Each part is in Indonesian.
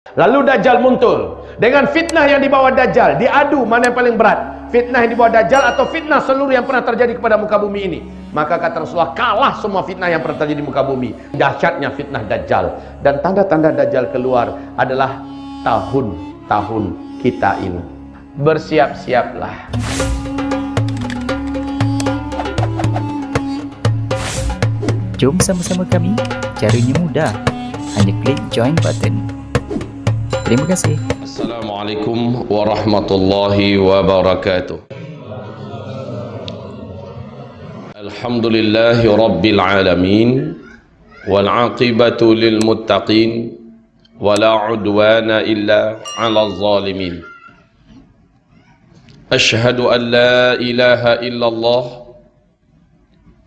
Lalu Dajjal muncul dengan fitnah yang dibawa Dajjal, diadu mana yang paling berat, fitnah yang dibawa Dajjal atau fitnah seluruh yang pernah terjadi kepada muka bumi ini. Maka kata Rasulullah, kalah semua fitnah yang pernah terjadi di muka bumi. Dahsyatnya fitnah Dajjal. Dan tanda-tanda Dajjal keluar adalah tahun-tahun kita ini. Bersiap-siaplah. Jom sama-sama kami, caranya mudah, hanya klik join button. Terima kasih. Assalamualaikum warahmatullahi wabarakatuh. Alhamdulillahi rabbil alamin, wal aqibatu lil muttaqin, wala udwana illa 'alal zalimin. Ashhadu an la ilaha illallah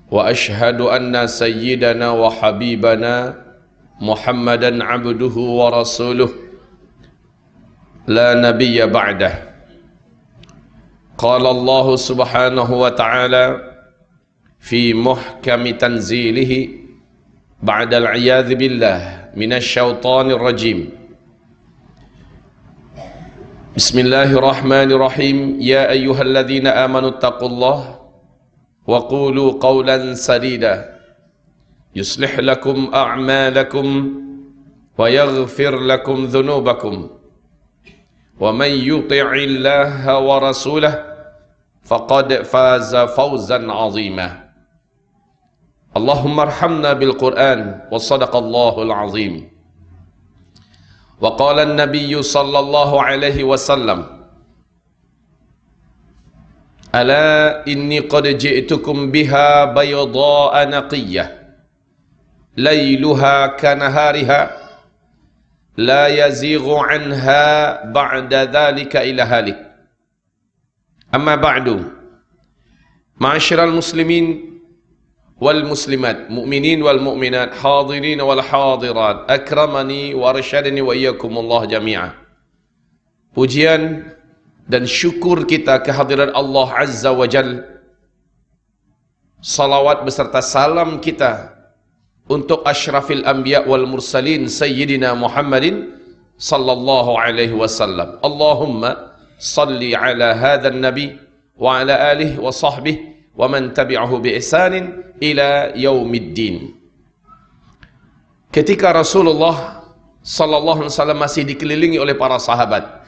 wa ashhadu anna sayyidana wa habibana Muhammadan abduhu wa rasuluh la nabiyya ba'dah. Qala Allah subhanahu wa ta'ala fi muhkami tanzilihi ba'da al-'iyadhi billah minasy syaithanir rajim. Bismillahirrahmanirrahim. Ya ayyuhalladzina amanu taqullaha wa qulu qawlan sadida yuslih lakum a'malakum wa yaghfir lakum dhunubakum wa man yuti'illaha wa rasulahu faqad faza fawzan 'azima. Allahumma arhamna bil Qur'an wa sadaqallahul 'azim. Wa qala an-nabiy sallallahu alaihi wasallam, ala inni qad ji'tukum biha bayda'a naqiyyah layluha kanahariha la yazighu anha ba'da dhalika ila halik. Amma ba'du, ma'asyiral muslimin wal muslimat, mu'minin wal mu'minat, hadirin wal hadirat, akramani wa arsyadani wa iyyakumullah jami'an. Pujian dan syukur kita kehadirat Allah Azza wa Jal. Salawat beserta salam kita untuk asyrafil anbiya wal mursalin Sayyidina Muhammadin sallallahu alaihi wasallam. Allahumma salli ala hadzal nabi wa ala alihi wa sahbihi wa man tabi'ahu bi ihsanin ila yaumiddin. Ketika Rasulullah sallallahu alaihi wasallam masih dikelilingi oleh para sahabat,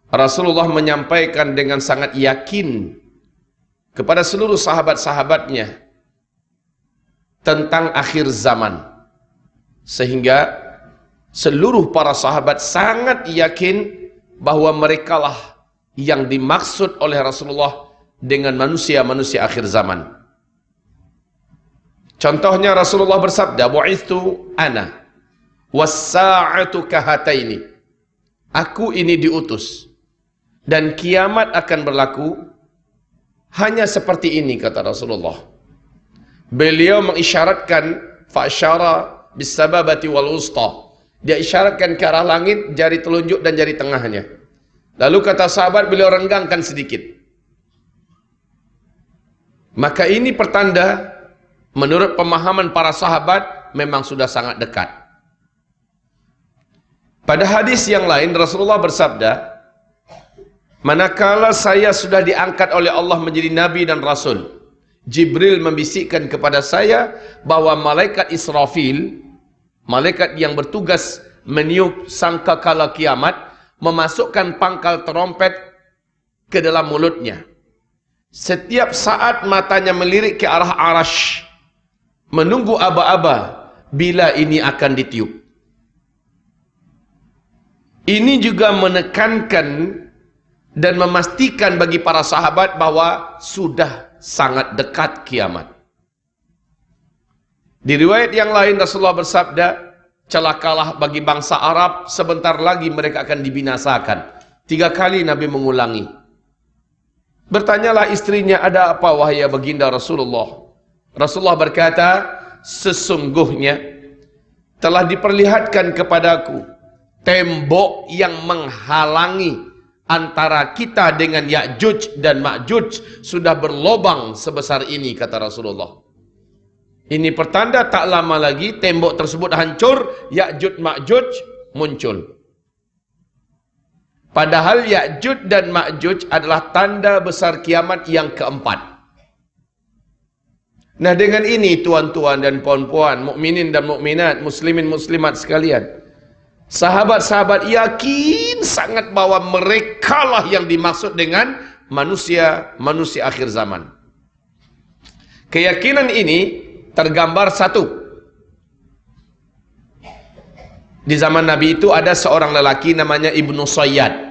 Rasulullah menyampaikan dengan sangat yakin kepada seluruh sahabat-sahabatnya tentang akhir zaman, sehingga seluruh para sahabat sangat yakin bahwa merekalah yang dimaksud oleh Rasulullah dengan manusia-manusia akhir zaman. Contohnya Rasulullah bersabda, bu'ithu ana was-sa'atu kahataini. Aku ini diutus dan kiamat akan berlaku hanya seperti ini, kata Rasulullah. Beliau mengisyaratkan fa'syara bis-sababati wal wusta. Dia isyaratkan ke arah langit, jari telunjuk dan jari tengahnya. Lalu kata sahabat, beliau renggangkan sedikit. Maka ini pertanda, menurut pemahaman para sahabat, memang sudah sangat dekat. Pada hadis yang lain Rasulullah bersabda, manakala saya sudah diangkat oleh Allah menjadi nabi dan rasul, Jibril membisikkan kepada saya bahwa malaikat Israfil, malaikat yang bertugas meniup sangkakala kiamat, memasukkan pangkal terompet ke dalam mulutnya. Setiap saat matanya melirik ke arah Arasy, menunggu aba-aba bila ini akan ditiup. Ini juga menekankan dan memastikan bagi para sahabat bahwa sudah sangat dekat kiamat. Di riwayat yang lain Rasulullah bersabda, celakalah bagi bangsa Arab, sebentar lagi mereka akan dibinasakan. 3 kali Nabi mengulangi. Bertanyalah istrinya, ada apa wahai baginda Rasulullah? Rasulullah berkata, sesungguhnya telah diperlihatkan kepadaku tembok yang menghalangi antara kita dengan Ya'juj dan Ma'juj sudah berlobang sebesar ini, kata Rasulullah. Ini pertanda tak lama lagi tembok tersebut hancur, Ya'juj Ma'juj muncul. Padahal Ya'juj dan Ma'juj adalah tanda besar kiamat yang keempat. Nah, dengan ini tuan-tuan dan puan-puan, mukminin dan mukminat, muslimin muslimat sekalian, sahabat-sahabat yakin sangat bahwa merekalah yang dimaksud dengan manusia akhir zaman. Keyakinan ini tergambar satu. Di zaman Nabi itu ada seorang lelaki namanya Ibnu Sayyad.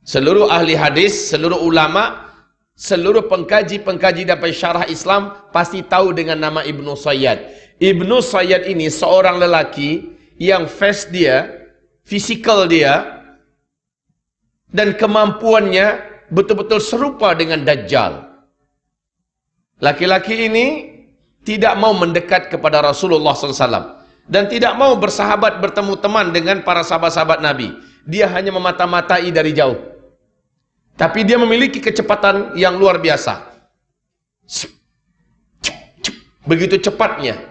Seluruh ahli hadis, seluruh ulama, seluruh pengkaji dan pensyarah Islam pasti tahu dengan nama Ibnu Sayyad. Ibnu Sayyad ini seorang lelaki yang face dia, fisikal dia, dan kemampuannya betul-betul serupa dengan Dajjal. Laki-laki ini tidak mau mendekat kepada Rasulullah SAW. Dan tidak mau bersahabat, bertemu teman dengan para sahabat-sahabat Nabi. Dia hanya memata-matai dari jauh. Tapi dia memiliki kecepatan yang luar biasa. Begitu cepatnya.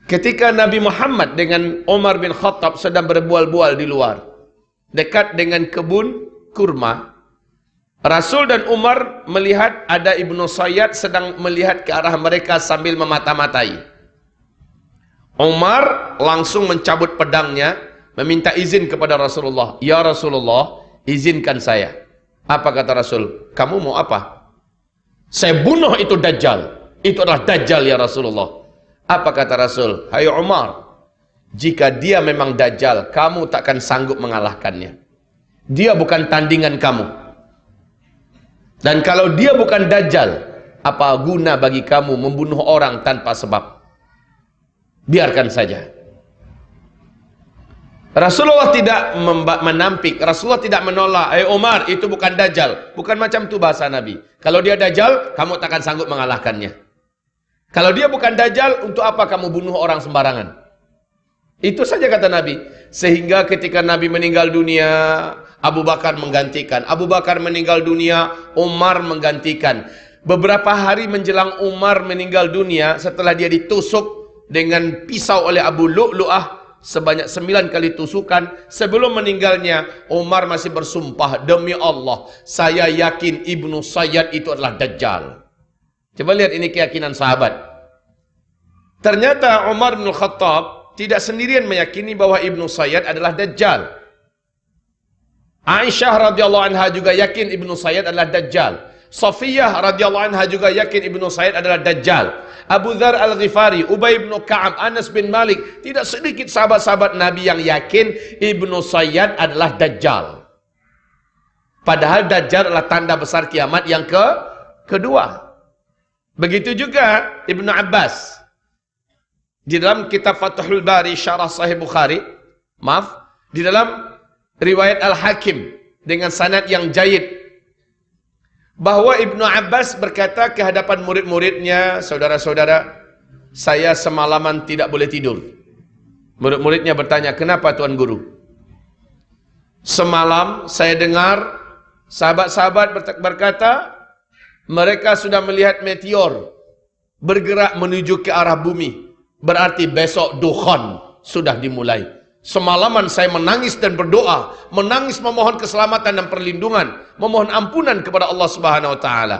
Ketika Nabi Muhammad dengan Umar bin Khattab sedang berbual-bual di luar, dekat dengan kebun kurma, Rasul dan Umar melihat ada Ibnu Sayyad sedang melihat ke arah mereka sambil memata-matai. Umar langsung mencabut pedangnya, meminta izin kepada Rasulullah. Ya Rasulullah, izinkan saya. Apa kata Rasul? Kamu mau apa? Saya bunuh itu Dajjal. Itu adalah Dajjal ya Rasulullah. Apa kata Rasul? Hai Umar, jika dia memang Dajjal, kamu takkan sanggup mengalahkannya. Dia bukan tandingan kamu. Dan kalau dia bukan Dajjal, apa guna bagi kamu membunuh orang tanpa sebab? Biarkan saja. Rasulullah tidak menampik, Rasulullah tidak menolak. Umar, itu bukan Dajjal. Bukan macam itu bahasa Nabi. Kalau dia Dajjal, kamu takkan sanggup mengalahkannya. Kalau dia bukan Dajjal, untuk apa kamu bunuh orang sembarangan? Itu saja kata Nabi. Sehingga ketika Nabi meninggal dunia, Abu Bakar menggantikan. Abu Bakar meninggal dunia, Umar menggantikan. Beberapa hari menjelang Umar meninggal dunia, setelah dia ditusuk dengan pisau oleh Abu Lu'lu'ah sebanyak 9 kali tusukan, sebelum meninggalnya Umar masih bersumpah, demi Allah saya yakin Ibnu Sayyad itu adalah Dajjal. Coba lihat ini keyakinan sahabat. Ternyata Umar bin Khattab tidak sendirian meyakini bahwa Ibnu Sayyad adalah Dajjal. Aisyah radhiyallahu anha juga yakin Ibnu Sayyad adalah Dajjal. Safiyah radhiyallahu anha juga yakin Ibnu Sayyad adalah Dajjal. Abu Dzar Al-Ghifari, Ubay bin Ka'ab, Anas bin Malik, tidak sedikit sahabat-sahabat Nabi yang yakin Ibnu Sayyad adalah Dajjal. Padahal Dajjal adalah tanda besar kiamat yang kedua. Begitu juga Ibnu Abbas. Di dalam kitab Fathul Bari, Syarah Sahih Bukhari, di dalam riwayat Al-Hakim dengan sanad yang jayid, bahwa Ibnu Abbas berkata ke hadapan murid-muridnya, saudara-saudara, saya semalaman tidak boleh tidur. Murid-muridnya bertanya, kenapa Tuan Guru? Semalam saya dengar sahabat-sahabat berkata, mereka sudah melihat meteor bergerak menuju ke arah bumi. Berarti besok dukhan sudah dimulai. Semalaman saya menangis dan berdoa, menangis memohon keselamatan dan perlindungan, memohon ampunan kepada Allah Subhanahu wa taala.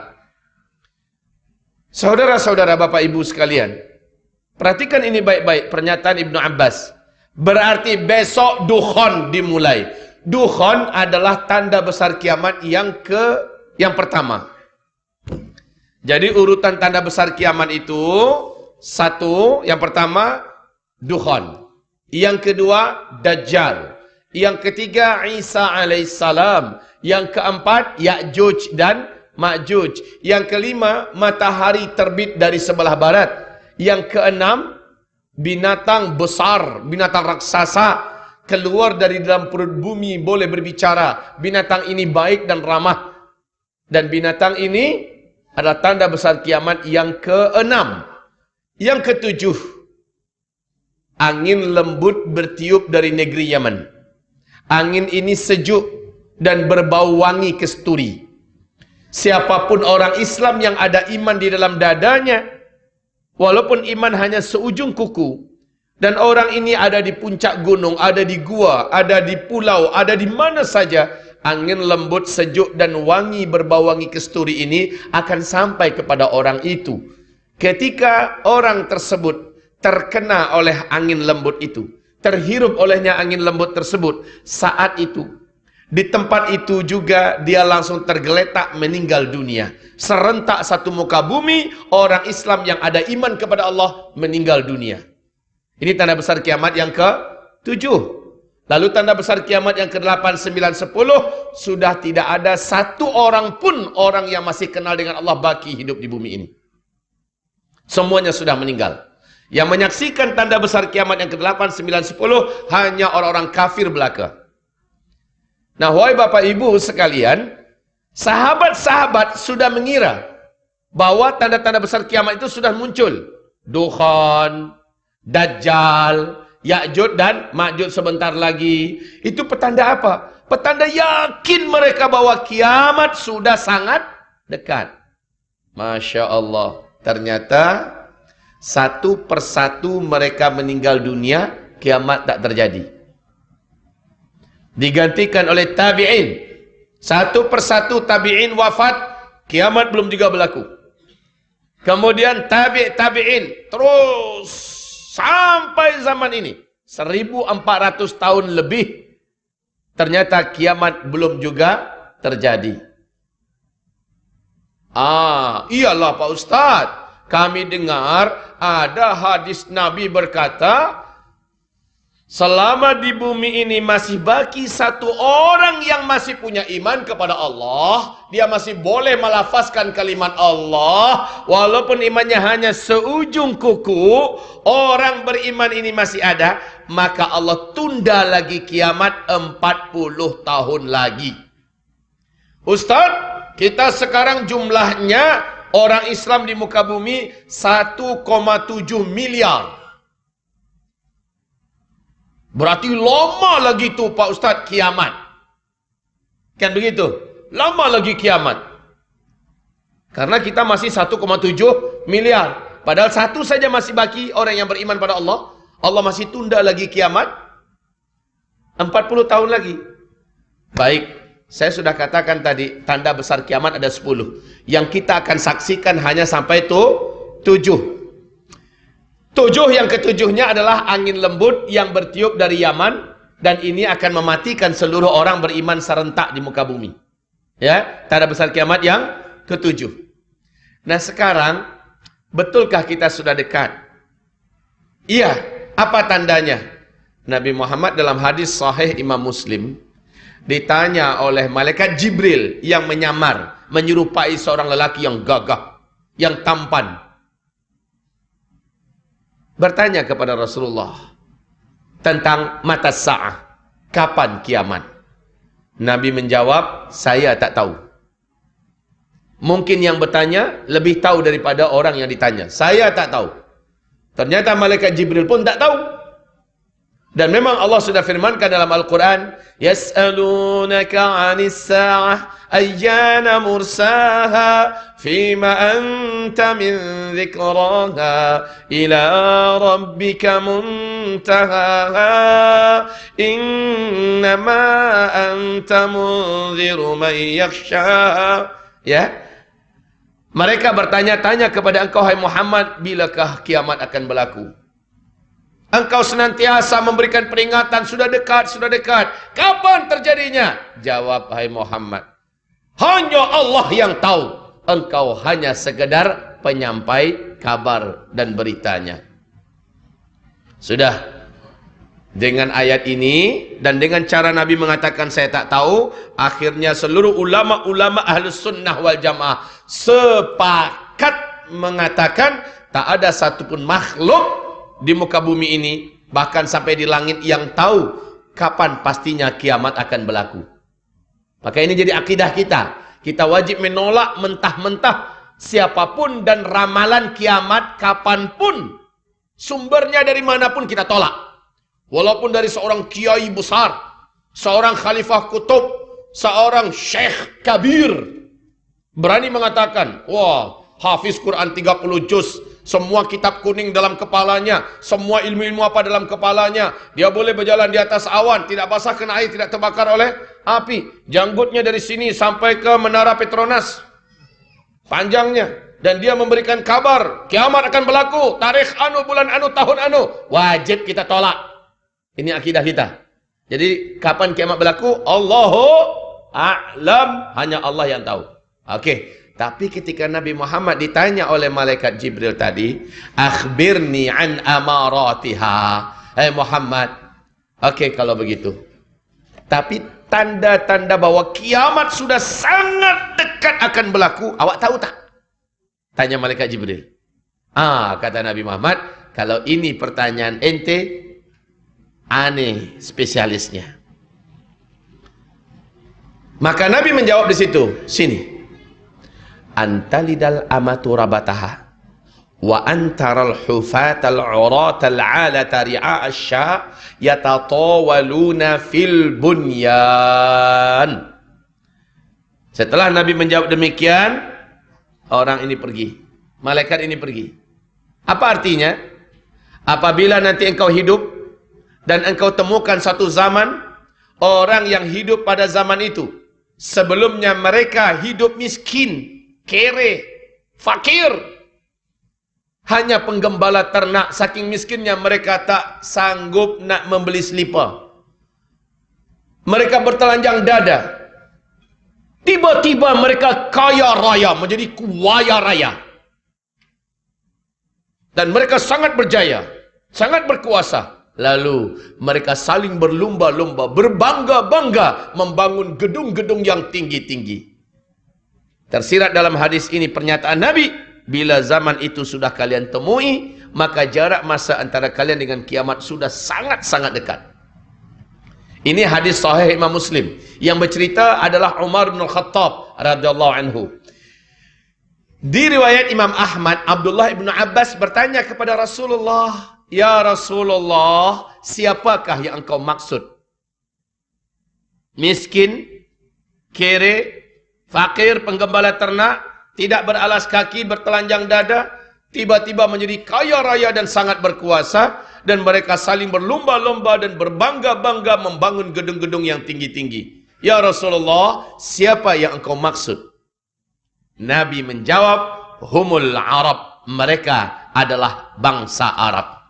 Saudara-saudara, Bapak Ibu sekalian, perhatikan ini baik-baik pernyataan Ibnu Abbas. Berarti besok dukhan dimulai. Dukhan adalah tanda besar kiamat yang pertama. Jadi urutan tanda besar kiamat itu, satu, yang pertama dukhan. Yang kedua, Dajjal. Yang ketiga, Isa alaihissalam. Yang keempat, Ya'juj dan Ma'juj. Yang kelima, matahari terbit dari sebelah barat. Yang keenam, binatang besar, binatang raksasa keluar dari dalam perut bumi, boleh berbicara. Binatang ini baik dan ramah. Dan binatang ini adalah tanda besar kiamat yang keenam. Yang ketujuh, angin lembut bertiup dari negeri Yaman. Angin ini sejuk dan berbau wangi kesturi. Siapapun orang Islam yang ada iman di dalam dadanya, walaupun iman hanya seujung kuku, Dan orang ini ada di puncak gunung, ada di gua, ada di pulau, ada di mana saja. Angin lembut, sejuk dan wangi berbau wangi kesturi ini akan sampai kepada orang itu. Ketika orang tersebut terkena oleh angin lembut itu, terhirup olehnya angin lembut tersebut, saat itu, di tempat itu juga dia langsung tergeletak meninggal dunia. Serentak satu muka bumi, orang Islam yang ada iman kepada Allah meninggal dunia. Ini tanda besar kiamat yang ke-7. Lalu tanda besar kiamat yang ke-8, 9, 10. Sudah tidak ada satu orang pun orang yang masih kenal dengan Allah baki hidup di bumi ini. Semuanya sudah meninggal. Yang menyaksikan tanda besar kiamat yang ke-8, 9, 10 hanya orang-orang kafir belaka. Nah, wahai Bapak Ibu sekalian, sahabat-sahabat sudah mengira bahwa tanda-tanda besar kiamat itu sudah muncul. Dukhan, Dajjal, Ya'juj dan Ma'juj sebentar lagi. Itu petanda apa? Petanda yakin mereka bahwa kiamat sudah sangat dekat. Masya Allah. Ternyata satu persatu mereka meninggal dunia, kiamat tak terjadi. Digantikan oleh tabi'in. Satu persatu tabi'in wafat, kiamat belum juga berlaku. Kemudian tabi'in terus sampai zaman ini 1400 tahun lebih, ternyata kiamat belum juga terjadi. Iyalah Pak Ustadz, kami dengar ada hadis Nabi berkata, selama di bumi ini masih baki satu orang yang masih punya iman kepada Allah, dia masih boleh melafazkan kalimat Allah, walaupun imannya hanya seujung kuku, orang beriman ini masih ada, maka Allah tunda lagi kiamat 40 tahun lagi. Ustaz, kita sekarang jumlahnya orang Islam di muka bumi 1,7 miliar. Berarti lama lagi tu Pak Ustaz kiamat. Kan begitu? Lama lagi kiamat. Karena kita masih 1,7 miliar. Padahal satu saja masih baki orang yang beriman pada Allah. Allah masih tunda lagi kiamat 40 tahun lagi. Baik, saya sudah katakan tadi tanda besar kiamat ada 10. Yang kita akan saksikan hanya sampai 7. 7 yang ketujuhnya adalah angin lembut yang bertiup dari Yaman, dan ini akan mematikan seluruh orang beriman serentak di muka bumi. Ya, tanda besar kiamat yang ke-7. Nah, sekarang betulkah kita sudah dekat? Iya, apa tandanya? Nabi Muhammad dalam hadis sahih Imam Muslim ditanya oleh malaikat Jibril yang menyamar, menyerupai seorang lelaki yang gagah, yang tampan. Bertanya kepada Rasulullah tentang mata sa'ah, kapan kiamat? Nabi menjawab, saya tak tahu. Mungkin yang bertanya lebih tahu daripada orang yang ditanya. Saya tak tahu. Ternyata malaikat Jibril pun tak tahu. Dan memang Allah sudah firmankan dalam Al-Quran, yas'alunaka 'anis sa'ah ayyana mursaha fima anta min dzikraha ila rabbika muntahaha innama anta munziru man yakhshaha. Ya, mereka bertanya-tanya kepada engkau hai Muhammad, bilakah kiamat akan berlaku? Engkau senantiasa memberikan peringatan, sudah dekat, sudah dekat. Kapan terjadinya? Jawab hai Muhammad, hanya Allah yang tahu. Engkau hanya sekedar penyampai kabar dan beritanya. Sudah. Dengan ayat ini dan dengan cara Nabi mengatakan saya tak tahu, akhirnya seluruh ulama-ulama Ahlus Sunnah wal Jamaah sepakat mengatakan tak ada satupun makhluk di muka bumi ini, bahkan sampai di langit, yang tahu kapan pastinya kiamat akan berlaku. Maka ini jadi akidah kita. Kita wajib menolak mentah-mentah siapapun dan ramalan kiamat kapanpun. Sumbernya dari manapun kita tolak. Walaupun dari seorang kiai besar, seorang khalifah kutub, seorang syekh kabir berani mengatakan, wah, hafiz Quran 30 juz, Semua kitab kuning dalam kepalanya, semua ilmu-ilmu apa dalam kepalanya. Dia boleh berjalan di atas awan, tidak basah kena air, tidak terbakar oleh api. Janggutnya dari sini sampai ke Menara Petronas, panjangnya. Dan dia memberikan kabar, kiamat akan berlaku, tarikh anu, bulan anu, tahun anu. Wajib kita tolak. Ini akidah kita. Jadi kapan kiamat berlaku? Allahu a'lam, hanya Allah yang tahu. Okey. Tapi ketika Nabi Muhammad ditanya oleh malaikat Jibril tadi, akhbirni an amaratiha. Muhammad, okey kalau begitu. Tapi tanda-tanda bahwa kiamat sudah sangat dekat akan berlaku, awak tahu tak? Tanya malaikat Jibril. Kata Nabi Muhammad, kalau ini pertanyaan ente, aneh spesialisnya. Maka Nabi menjawab di situ, sini. Antalidal amatu rabataha wa antaral hufatal uratal alata ri'a asya yatatawaluna fil bunyan. Setelah Nabi menjawab demikian, orang ini pergi, malaikat ini pergi. Apa artinya? Apabila nanti engkau hidup dan engkau temukan satu zaman, orang yang hidup pada zaman itu sebelumnya mereka hidup miskin, kere, fakir, hanya penggembala ternak, saking miskinnya mereka tak sanggup nak membeli selipar. Mereka bertelanjang dada. Tiba-tiba mereka kaya raya, menjadi kuaya raya. Dan mereka sangat berjaya, sangat berkuasa. Lalu mereka saling berlumba-lumba, berbangga-bangga membangun gedung-gedung yang tinggi-tinggi. Tersirat dalam hadis ini pernyataan Nabi, bila zaman itu sudah kalian temui, maka jarak masa antara kalian dengan kiamat sudah sangat-sangat dekat. Ini hadis sahih Imam Muslim. Yang bercerita adalah Umar bin Khattab radhiyallahu anhu. Di riwayat Imam Ahmad, Abdullah bin Abbas bertanya kepada Rasulullah, "Ya Rasulullah, siapakah yang engkau maksud? Miskin, kere, fakir, penggembala ternak, tidak beralas kaki, bertelanjang dada, tiba-tiba menjadi kaya raya dan sangat berkuasa, dan mereka saling berlomba-lomba dan berbangga-bangga membangun gedung-gedung yang tinggi-tinggi. Ya Rasulullah, siapa yang engkau maksud?" Nabi menjawab, "Humul Arab." Mereka adalah bangsa Arab.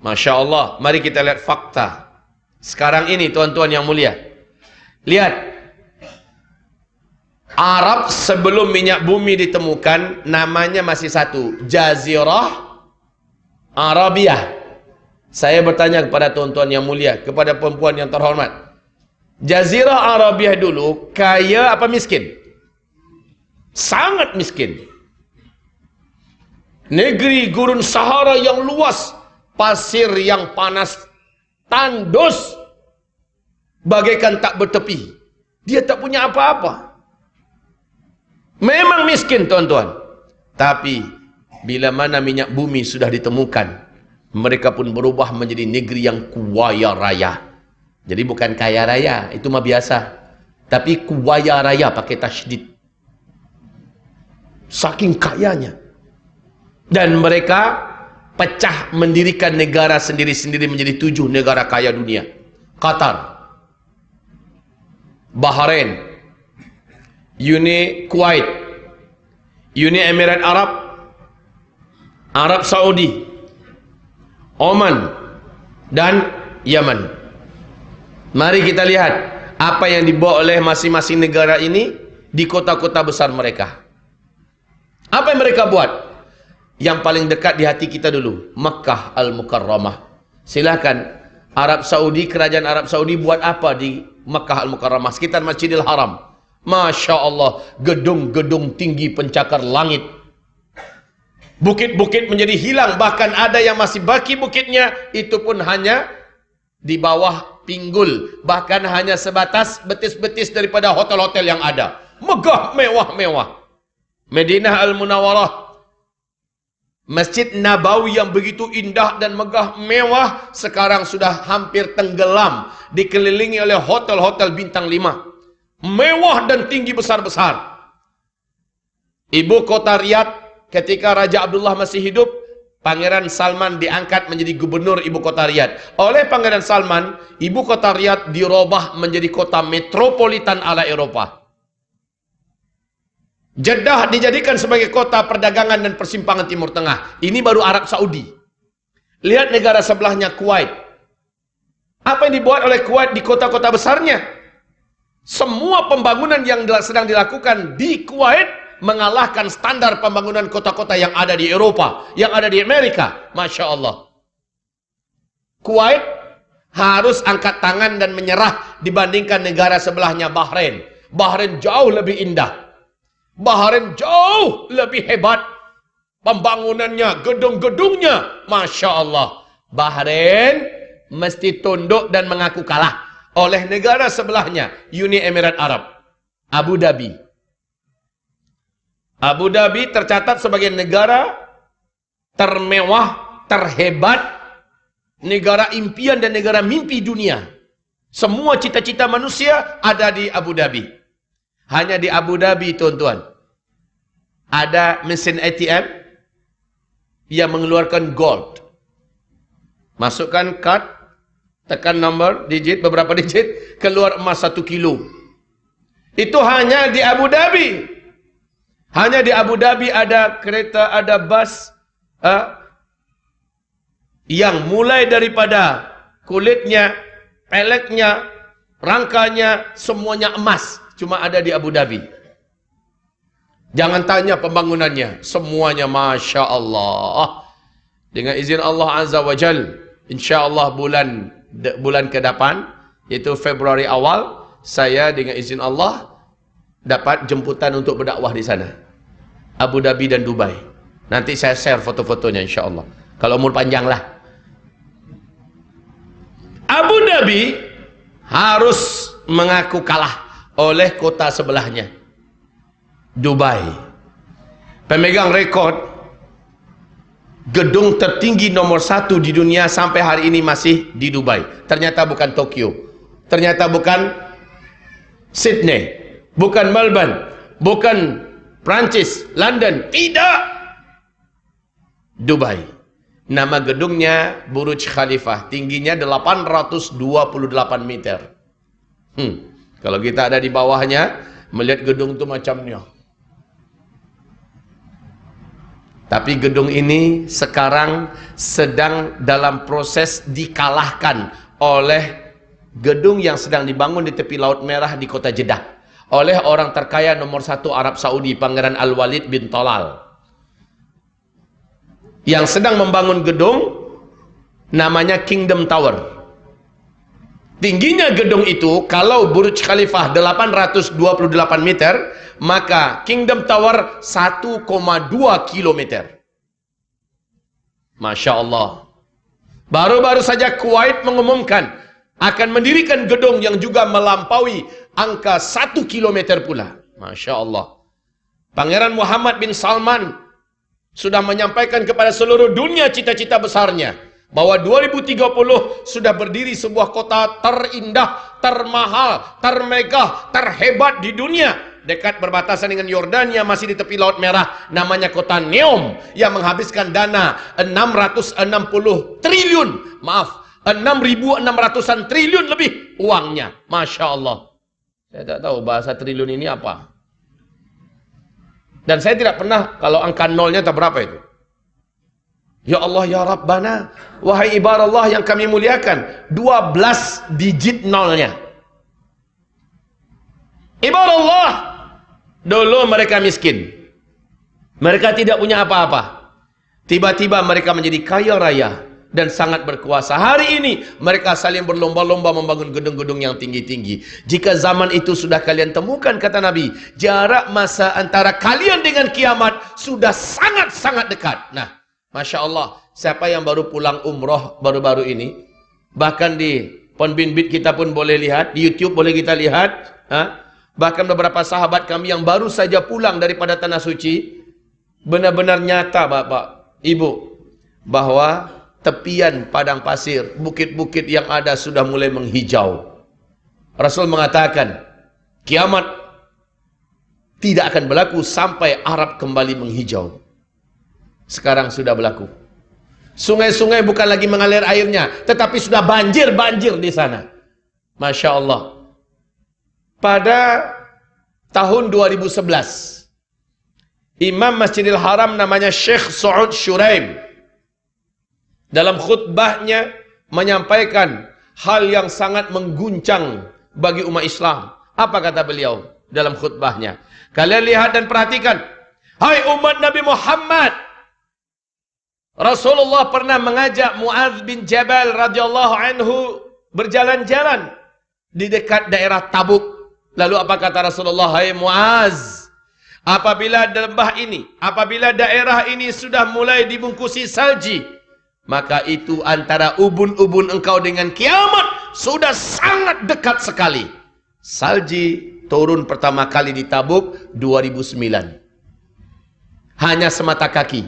Masya Allah, mari kita lihat fakta. Sekarang ini tuan-tuan yang mulia, lihat, Arab sebelum minyak bumi ditemukan, namanya masih satu, Jazirah Arabiah. Saya bertanya kepada tuan-tuan yang mulia, kepada perempuan yang terhormat, Jazirah Arabiah dulu kaya apa miskin? Sangat miskin. Negeri gurun Sahara yang luas, pasir yang panas, tandus, bagaikan tak bertepi. Dia tak punya apa-apa. Memang miskin tuan-tuan. Tapi bila mana minyak bumi sudah ditemukan, mereka pun berubah menjadi negeri yang kuaya raya. Jadi bukan kaya raya, itu mah biasa. Tapi kuaya raya pakai tasydid. Saking kayanya. Dan mereka pecah mendirikan negara sendiri-sendiri menjadi 7 negara kaya dunia. Qatar, Bahrain, Uni Kuwait, Uni Emirat Arab, Arab Saudi, Oman, dan Yaman. Mari kita lihat apa yang dibawa oleh masing-masing negara ini di kota-kota besar mereka. Apa yang mereka buat? Yang paling dekat di hati kita dulu, Makkah Al-Mukarramah. Silakan, Arab Saudi, kerajaan Arab Saudi buat apa di Makkah Al-Mukarramah, sekitar Masjidil Haram? Masya Allah, gedung-gedung tinggi pencakar langit. Bukit-bukit menjadi hilang, bahkan ada yang masih baki bukitnya, itu pun hanya di bawah pinggul, bahkan hanya sebatas betis-betis daripada hotel-hotel yang ada. Megah, mewah-mewah. Madinah Al-Munawwarah, Masjid Nabawi yang begitu indah dan megah mewah, sekarang sudah hampir tenggelam, dikelilingi oleh hotel-hotel bintang 5. Mewah dan tinggi besar-besar. Ibu kota Riyadh, ketika Raja Abdullah masih hidup, Pangeran Salman diangkat menjadi gubernur ibu kota Riyadh. Oleh Pangeran Salman, ibu kota Riyadh dirubah menjadi kota metropolitan ala Eropa. Jeddah dijadikan sebagai kota perdagangan dan persimpangan Timur Tengah. Ini baru Arab Saudi. Lihat negara sebelahnya, Kuwait. Apa yang dibuat oleh Kuwait di kota-kota besarnya? Semua pembangunan yang sedang dilakukan di Kuwait mengalahkan standar pembangunan kota-kota yang ada di Eropa, yang ada di Amerika. Masya Allah. Kuwait harus angkat tangan dan menyerah dibandingkan negara sebelahnya, Bahrain. Bahrain jauh lebih indah. Bahrain jauh lebih hebat. Pembangunannya, gedung-gedungnya, Masya Allah. Bahrain mesti tunduk dan mengaku kalah oleh negara sebelahnya, Uni Emirat Arab, Abu Dhabi. Abu Dhabi tercatat sebagai negara termewah, terhebat, negara impian dan negara mimpi dunia. Semua cita-cita manusia ada di Abu Dhabi. Hanya di Abu Dhabi, tuan-tuan, ada mesin ATM yang mengeluarkan gold. Masukkan kad, tekan nombor, digit, beberapa digit, keluar emas 1 kilo. Itu hanya di Abu Dhabi. Hanya di Abu Dhabi ada kereta, ada bus yang mulai daripada kulitnya, peleknya, rangkanya, semuanya emas. Cuma ada di Abu Dhabi. Jangan tanya pembangunannya, semuanya Masya Allah. Dengan izin Allah Azza wa Jal, insyaAllah bulan ke-8, yaitu Februari awal, saya dengan izin Allah dapat jemputan untuk berdakwah di sana, Abu Dhabi dan Dubai. Nanti saya share foto-fotonya insyaAllah, kalau umur panjang lah. Abu Dhabi harus mengaku kalah oleh kota sebelahnya, Dubai. Pemegang rekod gedung tertinggi nomor 1 di dunia sampai hari ini masih di Dubai. Ternyata bukan Tokyo, ternyata bukan Sydney, bukan Melbourne, bukan Prancis, London, tidak, Dubai. Nama gedungnya Burj Khalifah, tingginya 828 meter. Kalau kita ada di bawahnya, melihat gedung itu macamnya. Tapi gedung ini sekarang sedang dalam proses dikalahkan oleh gedung yang sedang dibangun di tepi Laut Merah di kota Jeddah oleh orang terkaya nomor 1 Arab Saudi, Pangeran Al-Walid bin Talal, yang sedang membangun gedung namanya Kingdom Tower. Tingginya gedung itu, kalau Burj Khalifah 828 meter, maka Kingdom Tower 1,2 kilometer. Masya Allah. Baru-baru saja Kuwait mengumumkan akan mendirikan gedung yang juga melampaui angka 1 kilometer pula. Masya Allah. Pangeran Muhammad bin Salman sudah menyampaikan kepada seluruh dunia cita-cita besarnya, bahwa 2030 sudah berdiri sebuah kota terindah, termahal, termegah, terhebat di dunia, dekat berbatasan dengan Yordania, masih di tepi Laut Merah, namanya kota Neom, yang menghabiskan dana 660 triliun, maaf, 6.600-an triliun lebih uangnya. Masya Allah. Saya tak tahu bahasa triliun ini apa. Dan saya tidak pernah, kalau angka nolnya tak berapa itu. Ya Allah, ya Rabbana, wahai ibarat Allah yang kami muliakan, 12 digit nolnya. Ibarat Allah, dulu mereka miskin, mereka tidak punya apa-apa. Tiba-tiba mereka menjadi kaya raya dan sangat berkuasa. Hari ini mereka saling berlomba-lomba membangun gedung-gedung yang tinggi-tinggi. Jika zaman itu sudah kalian temukan, kata Nabi, jarak masa antara kalian dengan kiamat sudah sangat-sangat dekat. Nah, Masya Allah, siapa yang baru pulang umroh baru-baru ini, bahkan di Ponbinbit kita pun boleh lihat, di YouTube boleh kita lihat, bahkan beberapa sahabat kami yang baru saja pulang daripada Tanah Suci, benar-benar nyata Bapak, Ibu, bahwa tepian padang pasir, bukit-bukit yang ada sudah mulai menghijau. Rasul mengatakan, kiamat tidak akan berlaku sampai Arab kembali menghijau. sekarang sudah berlaku. Sungai-sungai bukan lagi mengalir airnya, tetapi sudah banjir-banjir di sana. Masya Allah. Pada tahun 2011, Imam Masjidil Haram namanya Syekh Saud Shuraim dalam khutbahnya menyampaikan hal yang sangat mengguncang bagi umat Islam. Apa kata beliau dalam khutbahnya? Kalian lihat dan perhatikan. Hai umat Nabi Muhammad, Rasulullah pernah mengajak Muadz bin Jabal radhiyallahu anhu berjalan-jalan di dekat daerah Tabuk. Lalu apa kata Rasulullah? Hai Muadz, apabila lembah ini, apabila daerah ini sudah mulai dibungkusi salji, maka itu antara ubun-ubun engkau dengan kiamat sudah sangat dekat sekali. Salji turun pertama kali di Tabuk 2009. Hanya semata kaki.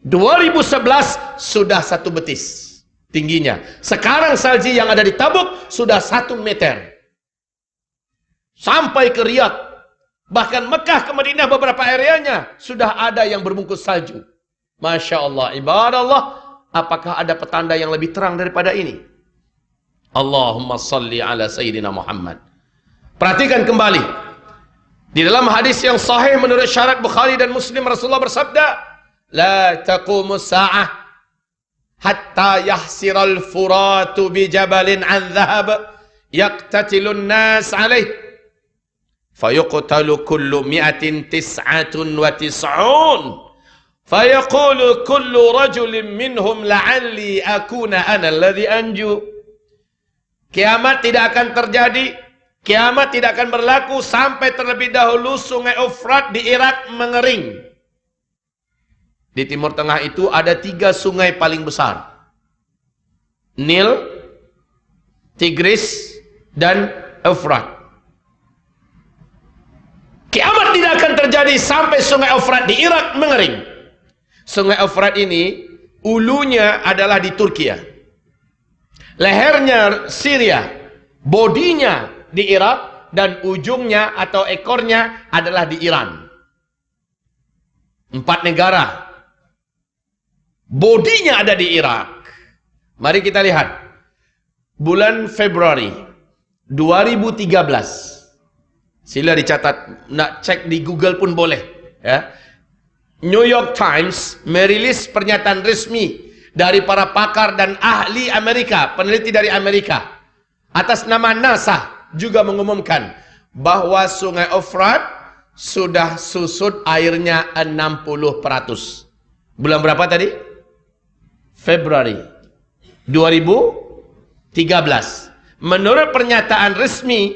2011 sudah 1 betis tingginya. Sekarang salji yang ada di Tabuk sudah 1 meter. Sampai ke Riyadh. Bahkan Mekah ke Madinah beberapa areanya sudah ada yang berbungkus salju. Masya Allah. Ibadah Allah. Apakah ada petanda yang lebih terang daripada ini? Allahumma salli ala Sayyidina Muhammad. Perhatikan kembali. Di dalam hadis yang sahih menurut syarat Bukhari dan Muslim, Rasulullah bersabda, La taqumus sa'ah hatta yahsiral furatu bi jabalin an dhahab yaqtatilun nas alaih fayuqtalu kullu mi'atin tis'atun wa tis'un fayaqulu kullu rajulin minhum la'alli akuna ana alladhi anju. Kiamat tidak akan terjadi, kiamat tidak akan berlaku sampai terlebih dahulu sungai Efrat di Irak mengering. Di Timur Tengah itu ada 3 sungai paling besar. Nil, Tigris, dan Efrat. Kiamat tidak akan terjadi sampai sungai Efrat di Irak mengering. Sungai Efrat ini, ulunya adalah di Turki. Lehernya Syria, bodinya di Irak, dan ujungnya atau ekornya adalah di Iran. 4 negara. Bodinya ada di Irak. Mari kita lihat. Bulan Februari 2013. Sila dicatat, nak cek di Google pun boleh, ya. New York Times merilis pernyataan resmi dari para pakar dan ahli Amerika, peneliti dari Amerika, atas nama NASA juga mengumumkan bahwa Sungai Efrat sudah susut airnya 60%. Bulan berapa tadi? Februari 2013. Menurut pernyataan resmi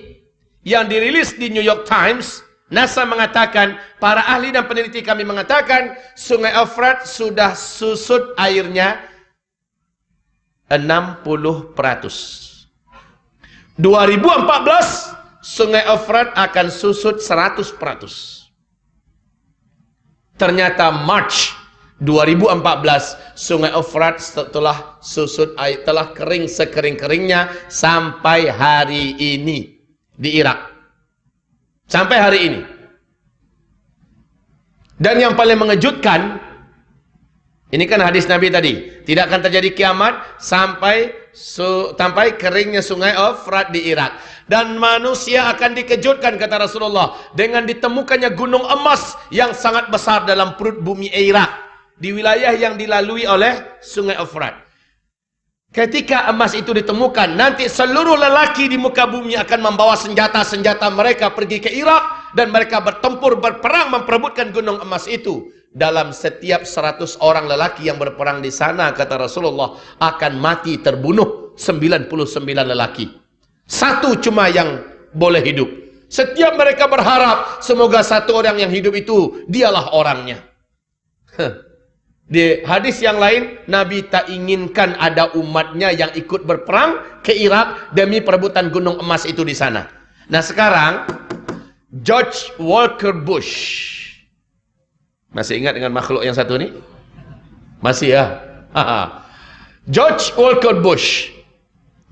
yang dirilis di New York Times, NASA mengatakan, para ahli dan peneliti kami mengatakan, Sungai Efrat sudah susut airnya 60%. 2014, Sungai Efrat akan susut 100%. Ternyata March 2014, Sungai Efrat setelah susut air, telah kering sekering-keringnya sampai hari ini di Irak. Sampai hari ini. Dan yang paling mengejutkan, ini kan hadis Nabi tadi, tidak akan terjadi kiamat sampai keringnya Sungai Efrat di Irak. Dan manusia akan dikejutkan, kata Rasulullah, dengan ditemukannya gunung emas yang sangat besar dalam perut bumi Irak, di wilayah yang dilalui oleh Sungai Efrat. Ketika emas itu ditemukan, nanti seluruh lelaki di muka bumi akan membawa senjata-senjata mereka pergi ke Irak, dan mereka bertempur, berperang, memperebutkan gunung emas itu. Dalam setiap 100 orang lelaki yang berperang di sana, kata Rasulullah, akan mati terbunuh 99 lelaki. 1 cuma yang boleh hidup. Setiap mereka berharap semoga 1 orang yang hidup itu dialah orangnya. Di hadis yang lain, Nabi tak inginkan ada umatnya yang ikut berperang ke Irak demi perebutan gunung emas itu di sana. Nah sekarang, George Walker Bush. Masih ingat dengan makhluk yang satu ini? Masih ya? George Walker Bush.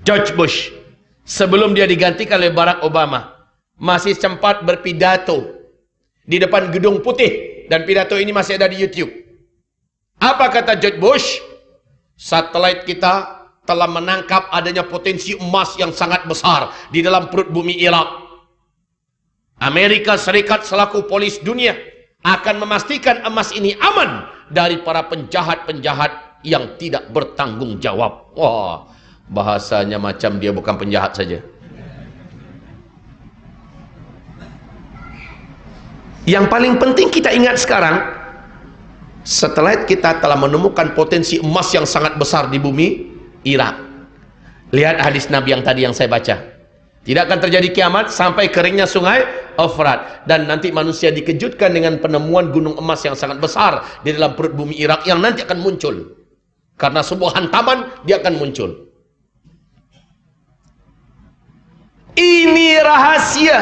George Bush. Sebelum dia digantikan oleh Barack Obama, masih sempat berpidato di depan Gedung Putih. Dan pidato ini masih ada di YouTube. Apa kata George Bush? Satelit kita telah menangkap adanya potensi emas yang sangat besar di dalam perut bumi Irak. Amerika Serikat selaku polis dunia akan memastikan emas ini aman dari para penjahat-penjahat yang tidak bertanggung jawab. Wah, bahasanya macam dia bukan penjahat saja. Yang paling penting kita ingat sekarang, satelit kita telah menemukan potensi emas yang sangat besar di bumi Irak. Lihat hadis Nabi yang tadi yang saya baca. Tidak akan terjadi kiamat sampai keringnya sungai Efrat, dan nanti manusia dikejutkan dengan penemuan gunung emas yang sangat besar di dalam perut bumi Irak yang nanti akan muncul. Karena sebuah hantaman dia akan muncul. Ini rahasia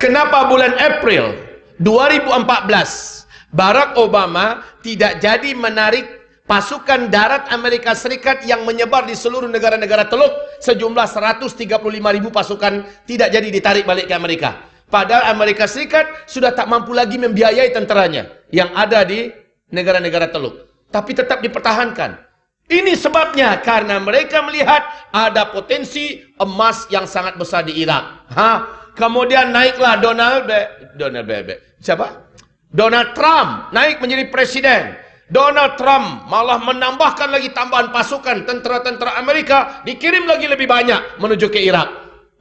kenapa bulan April 2014 Barack Obama tidak jadi menarik pasukan darat Amerika Serikat yang menyebar di seluruh negara-negara Teluk sejumlah 135.000 pasukan tidak jadi ditarik balik ke Amerika. Padahal Amerika Serikat sudah tak mampu lagi membiayai tenteranya yang ada di negara-negara Teluk. Tapi tetap dipertahankan. Ini sebabnya karena mereka melihat ada potensi emas yang sangat besar di Irak. Kemudian naiklah Donald Trump naik menjadi presiden. Donald Trump malah menambahkan lagi tambahan pasukan tentera-tentera Amerika, dikirim lagi lebih banyak menuju ke Irak.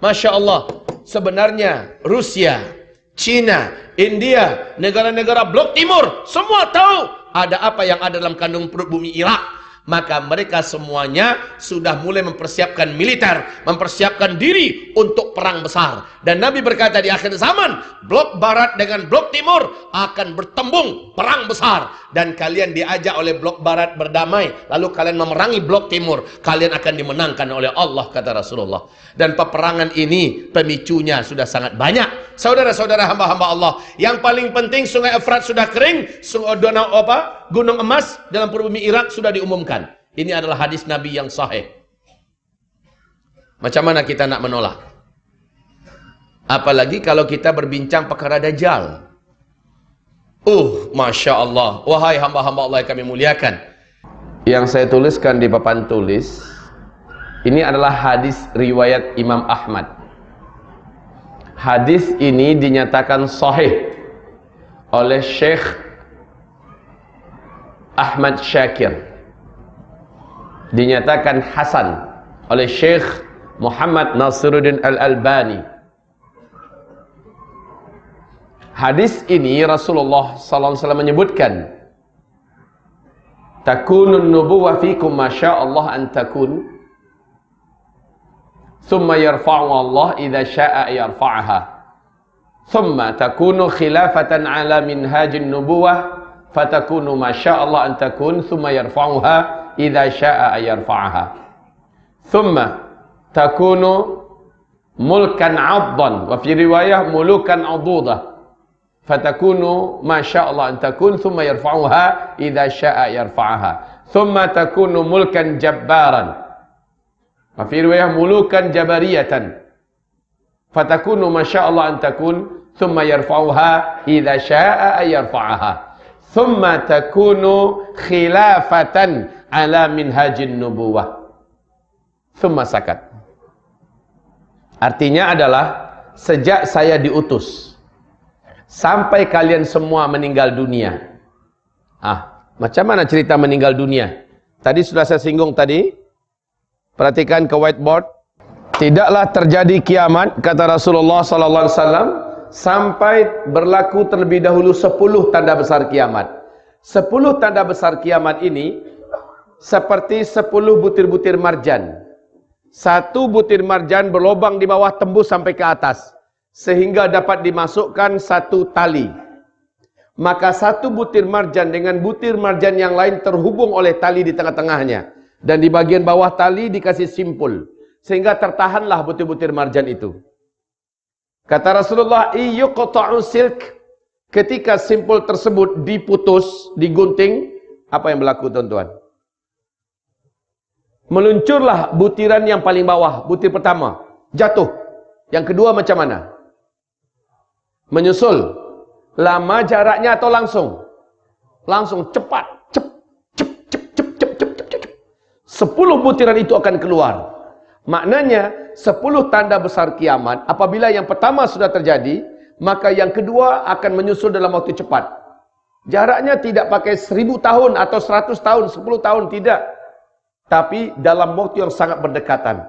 Masya Allah, sebenarnya Rusia, China, India, negara-negara blok timur semua tahu ada apa yang ada dalam kandung perut bumi Irak. Maka mereka semuanya sudah mulai mempersiapkan militer, mempersiapkan diri untuk perang besar. Dan Nabi berkata di akhir zaman, blok barat dengan blok timur akan bertembung perang besar. Dan kalian diajak oleh blok barat berdamai, lalu kalian memerangi blok timur, kalian akan dimenangkan oleh Allah, kata Rasulullah. Dan peperangan ini pemicunya sudah sangat banyak. Saudara-saudara hamba-hamba Allah, yang paling penting sungai Efrat sudah kering, gunung emas dalam perut bumi Irak sudah diumumkan. Ini adalah hadis Nabi yang sahih. Macam mana kita nak menolak? Apalagi kalau kita berbincang perkara Dajjal. Masya Allah. Wahai hamba-hamba Allah yang kami muliakan, yang saya tuliskan di papan tulis ini adalah hadis riwayat Imam Ahmad. Hadis ini dinyatakan sahih oleh Syekh Ahmad Syakir, dinyatakan hasan oleh Syekh Muhammad Nasiruddin Al-Albani. Hadis ini Rasulullah sallallahu alaihi wasallam menyebutkan, takunun nubuwah fikum masyaallah an takun, thumma yarfa'u Allah idza syaa'a yarfa'aha, thumma takunu khilafatan ala minhajin nubuwah fatakunu masyaallah an takun, thumma yarfa'uha idza syaa'a yarfa'aha, thumma takunu mulkan 'addan wa fi riwayah mulukan 'adudah fatakunu masyaallah an takun, thumma yarfa'uha idza syaa'a yarfa'aha, thumma takunu mulkan jabbaran wa fi riwayah mulukan jabariyatan fatakunu masyaallah an takun, thumma yarfa'uha idza syaa'a yarfa'aha, thumma takunu khilafatan ala minhajin nubuwah, thumma sakat. Artinya adalah sejak saya diutus sampai kalian semua meninggal dunia. Macam mana cerita meninggal dunia? Tadi sudah saya singgung tadi. Perhatikan ke whiteboard. Tidaklah terjadi kiamat, kata Rasulullah sallallahu alaihi wasallam, sampai berlaku terlebih dahulu 10 tanda besar kiamat. 10 tanda besar kiamat ini seperti 10 butir-butir marjan. Satu butir marjan berlubang di bawah tembus sampai ke atas, sehingga dapat dimasukkan satu tali. Maka satu butir marjan dengan butir marjan yang lain terhubung oleh tali di tengah-tengahnya. Dan di bagian bawah tali dikasih simpul, sehingga tertahanlah butir-butir marjan itu. Kata Rasulullah, iyuqta'u silk, ketika simpul tersebut diputus, digunting, apa yang berlaku tuan-tuan? Meluncurlah butiran yang paling bawah, butir pertama, jatuh. Yang kedua macam mana? Menyusul. Lama jaraknya atau langsung? Langsung, cepat, cep, cep, 10 butiran itu akan keluar. Maknanya 10 tanda besar kiamat. Apabila yang pertama sudah terjadi, maka yang kedua akan menyusul dalam waktu cepat. Jaraknya tidak pakai 1000 tahun atau 100 tahun, 10 tahun, tidak. Tapi dalam waktu yang sangat berdekatan.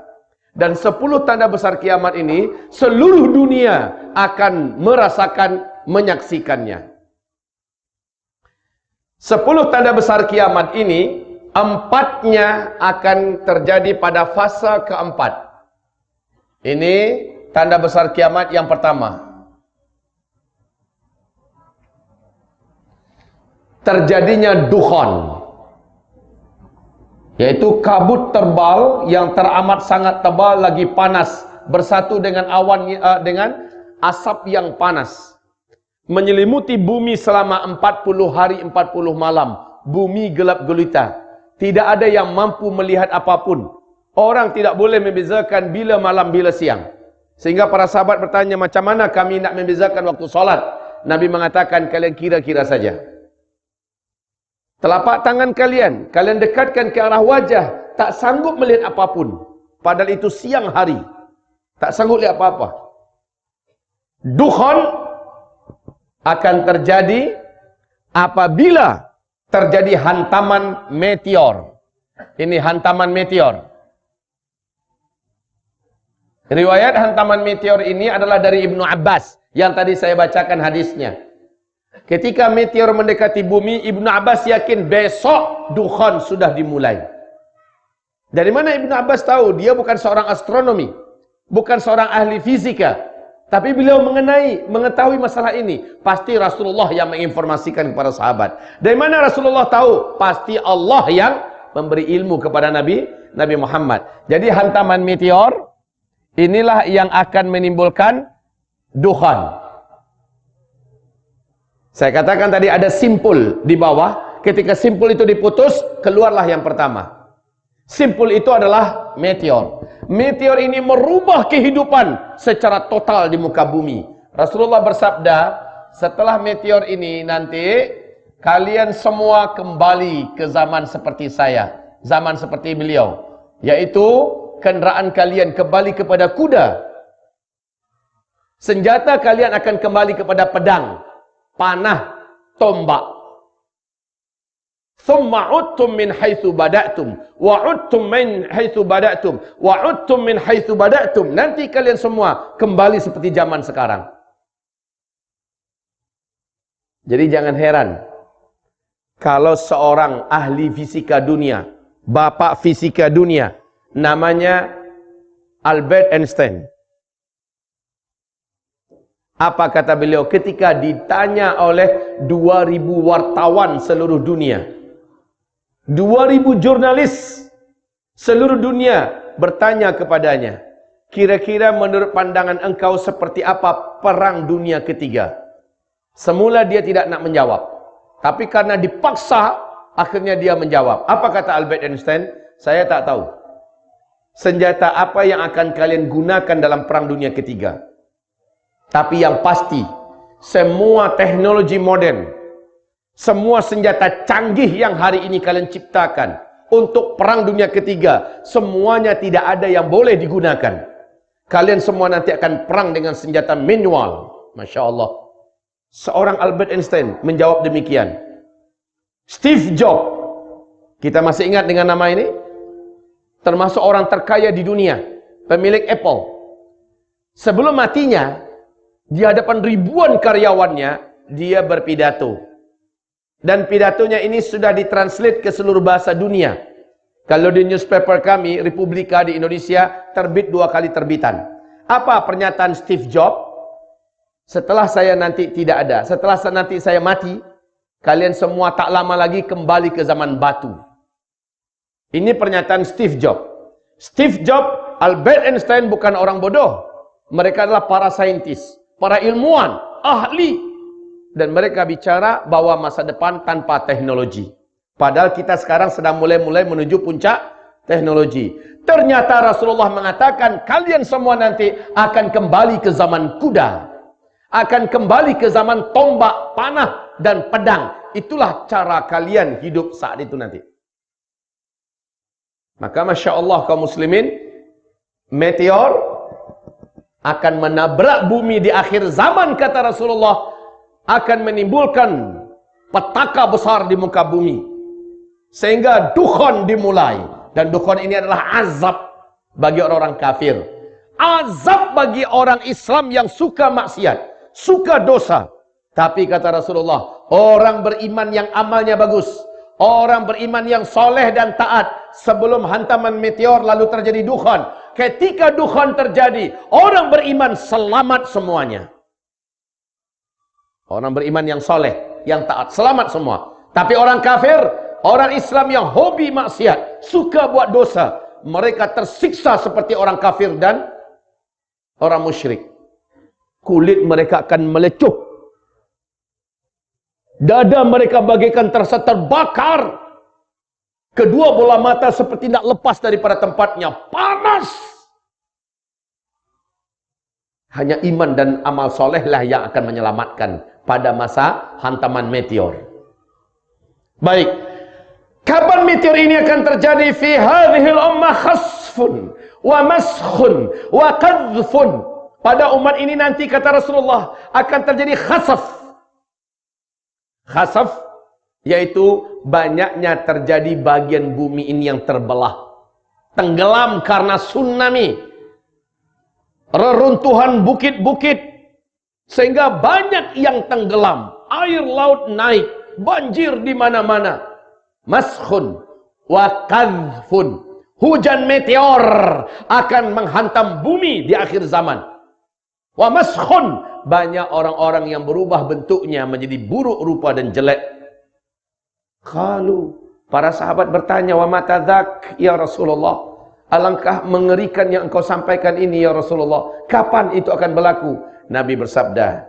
Dan 10 tanda besar kiamat ini, seluruh dunia akan merasakan, menyaksikannya. 10 tanda besar kiamat ini, 4-nya akan terjadi pada fase keempat. Ini tanda besar kiamat yang pertama. Terjadinya dukhan, yaitu kabut tebal yang teramat sangat tebal lagi panas, bersatu dengan awan dengan asap yang panas, menyelimuti bumi selama 40 hari 40 malam. Bumi gelap gulita. Tidak ada yang mampu melihat apapun. Orang tidak boleh membezakan bila malam bila siang. Sehingga para sahabat bertanya, macam mana kami nak membezakan waktu solat? Nabi mengatakan, kalian kira-kira saja. Telapak tangan kalian, kalian dekatkan ke arah wajah, tak sanggup melihat apapun. Padahal itu siang hari. Tak sanggup lihat apa-apa. Dukhan akan terjadi apabila terjadi hantaman meteor. Ini hantaman meteor. Riwayat hantaman meteor ini adalah dari Ibnu Abbas yang tadi saya bacakan hadisnya. Ketika meteor mendekati bumi, Ibnu Abbas yakin besok dukhan sudah dimulai. Dari mana Ibnu Abbas tahu? Dia bukan seorang astronomi, bukan seorang ahli fisika. Tapi beliau mengetahui masalah ini. Pasti Rasulullah yang menginformasikan kepada sahabat. Dari mana Rasulullah tahu? Pasti Allah yang memberi ilmu kepada Nabi Muhammad. Jadi hantaman meteor, inilah yang akan menimbulkan dukhan. Saya katakan tadi ada simpul di bawah. Ketika simpul itu diputus, keluarlah yang pertama. Simpul itu adalah meteor. Meteor ini merubah kehidupan secara total di muka bumi. Rasulullah bersabda, setelah meteor ini nanti kalian semua kembali ke zaman seperti saya, zaman seperti beliau, yaitu kenderaan kalian kembali kepada kuda. Senjata kalian akan kembali kepada pedang, panah, tombak. Thumma udtum min haitsu bada'tum wa udtum min haitsu bada'tum wa udtum min haitsu bada'tum. Nanti kalian semua kembali seperti zaman sekarang. Jadi jangan heran kalau seorang ahli fisika dunia, bapak fisika dunia, namanya Albert Einstein. Apa kata beliau ketika ditanya oleh 2000 wartawan seluruh dunia? 2000 jurnalis seluruh dunia bertanya kepadanya, kira-kira menurut pandangan engkau seperti apa perang dunia ketiga? Semula dia tidak nak menjawab, tapi karena dipaksa akhirnya dia menjawab. Apa kata Albert Einstein? Saya tak tahu. Senjata apa yang akan kalian gunakan dalam perang dunia ketiga? Tapi yang pasti, semua teknologi modern, semua senjata canggih yang hari ini kalian ciptakan untuk perang dunia ketiga, semuanya tidak ada yang boleh digunakan. Kalian semua nanti akan perang dengan senjata manual. Masya Allah. Seorang Albert Einstein menjawab demikian. Steve Jobs, kita masih ingat dengan nama ini? Termasuk orang terkaya di dunia, pemilik Apple. Sebelum matinya, di hadapan ribuan karyawannya, dia berpidato. Dan pidatonya ini sudah ditranslate ke seluruh bahasa dunia. Kalau di newspaper kami, Republika di Indonesia, terbit 2 kali terbitan. Apa pernyataan Steve Jobs? Setelah saya nanti tidak ada, setelah nanti saya mati, kalian semua tak lama lagi kembali ke zaman batu. Ini pernyataan Steve Jobs. Steve Jobs, Albert Einstein bukan orang bodoh. Mereka adalah para saintis, para ilmuwan, ahli. Dan mereka bicara bahwa masa depan tanpa teknologi. Padahal kita sekarang sedang mulai menuju puncak teknologi. Ternyata Rasulullah mengatakan kalian semua nanti akan kembali ke zaman kuda. Akan kembali ke zaman tombak, panah, dan pedang. Itulah cara kalian hidup saat itu nanti. Maka Masya Allah kaum muslimin, meteor akan menabrak bumi di akhir zaman, kata Rasulullah, akan menimbulkan petaka besar di muka bumi, sehingga dukhon dimulai. Dan dukhon ini adalah azab bagi orang-orang kafir, azab bagi orang Islam yang suka maksiat, suka dosa. Tapi kata Rasulullah, orang beriman yang amalnya bagus, orang beriman yang soleh dan taat, sebelum hantaman meteor lalu terjadi dukhon, ketika dukhon terjadi, orang beriman selamat semuanya. Orang beriman yang soleh, yang taat, selamat semua. Tapi orang kafir, orang Islam yang hobi maksiat, suka buat dosa, mereka tersiksa seperti orang kafir dan orang musyrik. Kulit mereka akan melecuh, dada mereka bagaikan terasa terbakar, kedua bola mata seperti tidak lepas daripada tempatnya, panas. Hanya iman dan amal solehlah yang akan menyelamatkan pada masa hantaman meteor. Baik, kapan meteor ini akan terjadi? Fi hadhil ummah khasfun wa maskhun wa qadhfun. Pada umat ini nanti, kata Rasulullah, akan terjadi khasaf. Khasaf yaitu banyaknya terjadi bagian bumi ini yang terbelah, tenggelam karena tsunami, reruntuhan bukit-bukit, sehingga banyak yang tenggelam, air laut naik, banjir di mana-mana. Maskhun wa qadhfun, hujan meteor akan menghantam bumi di akhir zaman. Wa maskhun, banyak orang-orang yang berubah bentuknya menjadi buruk rupa dan jelek. Qalu, para sahabat bertanya, wa mata dzak ya Rasulullah, alangkah mengerikan yang engkau sampaikan ini ya Rasulullah, kapan itu akan berlaku? Nabi bersabda,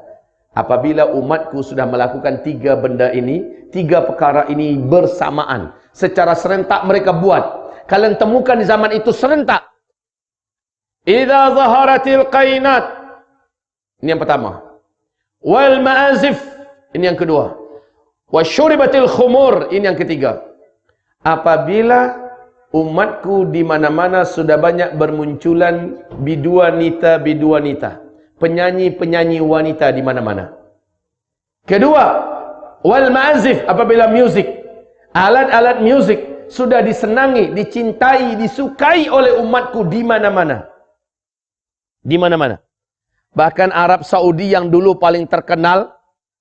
apabila umatku sudah melakukan tiga benda ini, tiga perkara ini bersamaan, secara serentak mereka buat. Kalian temukan di zaman itu serentak. Idza zaharatil qainat, ini yang pertama. Wal ma'azif, ini yang kedua. Wasyuribatil khumur, ini yang ketiga. Apabila umatku di mana-mana sudah banyak bermunculan biduanita, penyanyi-penyanyi wanita di mana-mana. Kedua, wal ma'azif, apabila musik, alat-alat musik sudah disenangi, dicintai, disukai oleh umatku di mana-mana. Di mana-mana. Bahkan Arab Saudi yang dulu paling terkenal,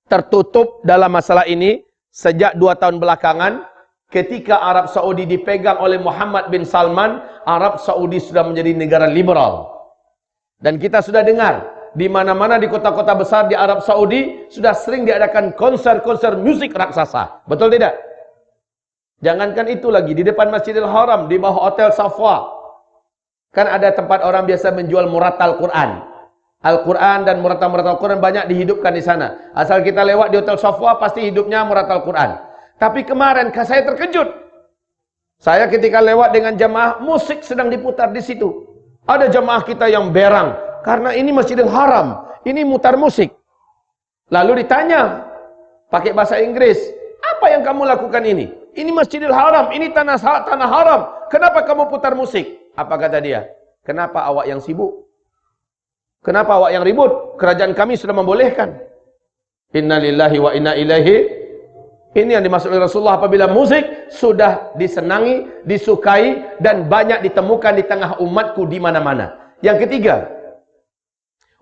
tertutup dalam masalah ini sejak 2 tahun belakangan. Ketika Arab Saudi dipegang oleh Muhammad bin Salman, Arab Saudi sudah menjadi negara liberal. Dan kita sudah dengar, di mana-mana di kota-kota besar di Arab Saudi sudah sering diadakan konser-konser musik raksasa. Betul tidak? Jangankan itu lagi, di depan Masjidil Haram, di bawah Hotel Safwa, kan ada tempat orang biasa menjual muratal Quran. Al-Quran dan muratal-muratal Quran banyak dihidupkan di sana. Asal kita lewat di Hotel Safwa, pasti hidupnya muratal Quran. Tapi kemarin saya terkejut. Saya ketika lewat dengan jamaah, musik sedang diputar di situ. Ada jamaah kita yang berang, karena ini Masjidil Haram, ini mutar musik. Lalu ditanya, pakai bahasa Inggris, apa yang kamu lakukan ini? Ini Masjidil Haram, ini tanah haram. Kenapa kamu putar musik? Apa kata dia? Kenapa awak yang sibuk? Kenapa awak yang ribut? Kerajaan kami sudah membolehkan. Inna lillahi wa inna ilaihi. Ini yang dimaksud oleh Rasulullah, apabila musik sudah disenangi, disukai, dan banyak ditemukan di tengah umatku di mana-mana. Yang ketiga,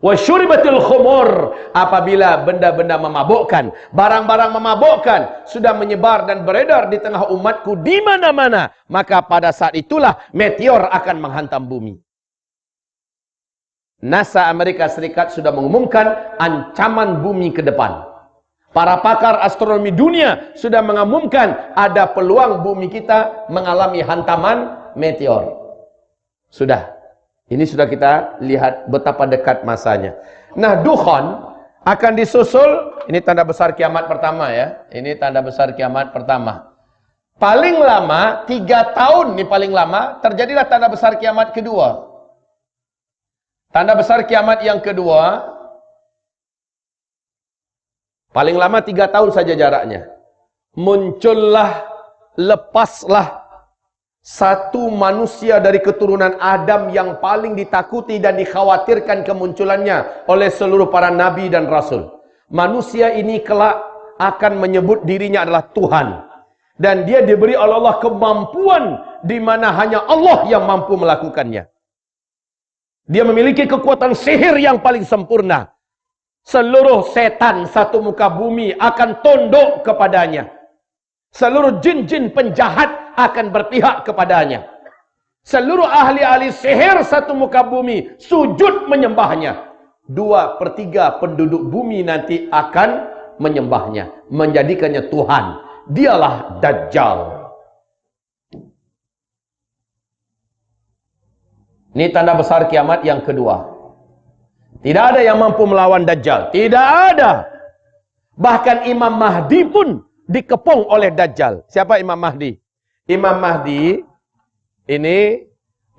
wasyuribatil khumur, apabila benda-benda memabukkan, barang-barang memabukkan sudah menyebar dan beredar di tengah umatku di mana-mana, maka pada saat itulah meteor akan menghantam bumi. NASA Amerika Serikat sudah mengumumkan ancaman bumi ke depan. Para pakar astronomi dunia sudah mengumumkan ada peluang bumi kita mengalami hantaman meteor. Sudah. Ini sudah kita lihat betapa dekat masanya. Nah, dukhon akan disusul, ini tanda besar kiamat pertama ya. Ini tanda besar kiamat pertama. Paling lama 3 tahun nih, paling lama terjadilah tanda besar kiamat kedua. Tanda besar kiamat yang kedua, paling lama 3 tahun saja jaraknya. Muncullah, lepaslah satu manusia dari keturunan Adam yang paling ditakuti dan dikhawatirkan kemunculannya oleh seluruh para nabi dan rasul. Manusia ini kelak akan menyebut dirinya adalah Tuhan. Dan dia diberi oleh Allah kemampuan di mana hanya Allah yang mampu melakukannya. Dia memiliki kekuatan sihir yang paling sempurna. Seluruh setan satu muka bumi akan tunduk kepadanya. Seluruh jin-jin penjahat akan berpihak kepadanya. Seluruh ahli-ahli sihir satu muka bumi sujud menyembahnya. 2/3 penduduk bumi nanti akan menyembahnya, menjadikannya Tuhan. Dialah Dajjal. Ini tanda besar kiamat yang kedua. Tidak ada yang mampu melawan Dajjal. Tidak ada. Bahkan Imam Mahdi pun dikepung oleh Dajjal. Siapa Imam Mahdi? Imam Mahdi ini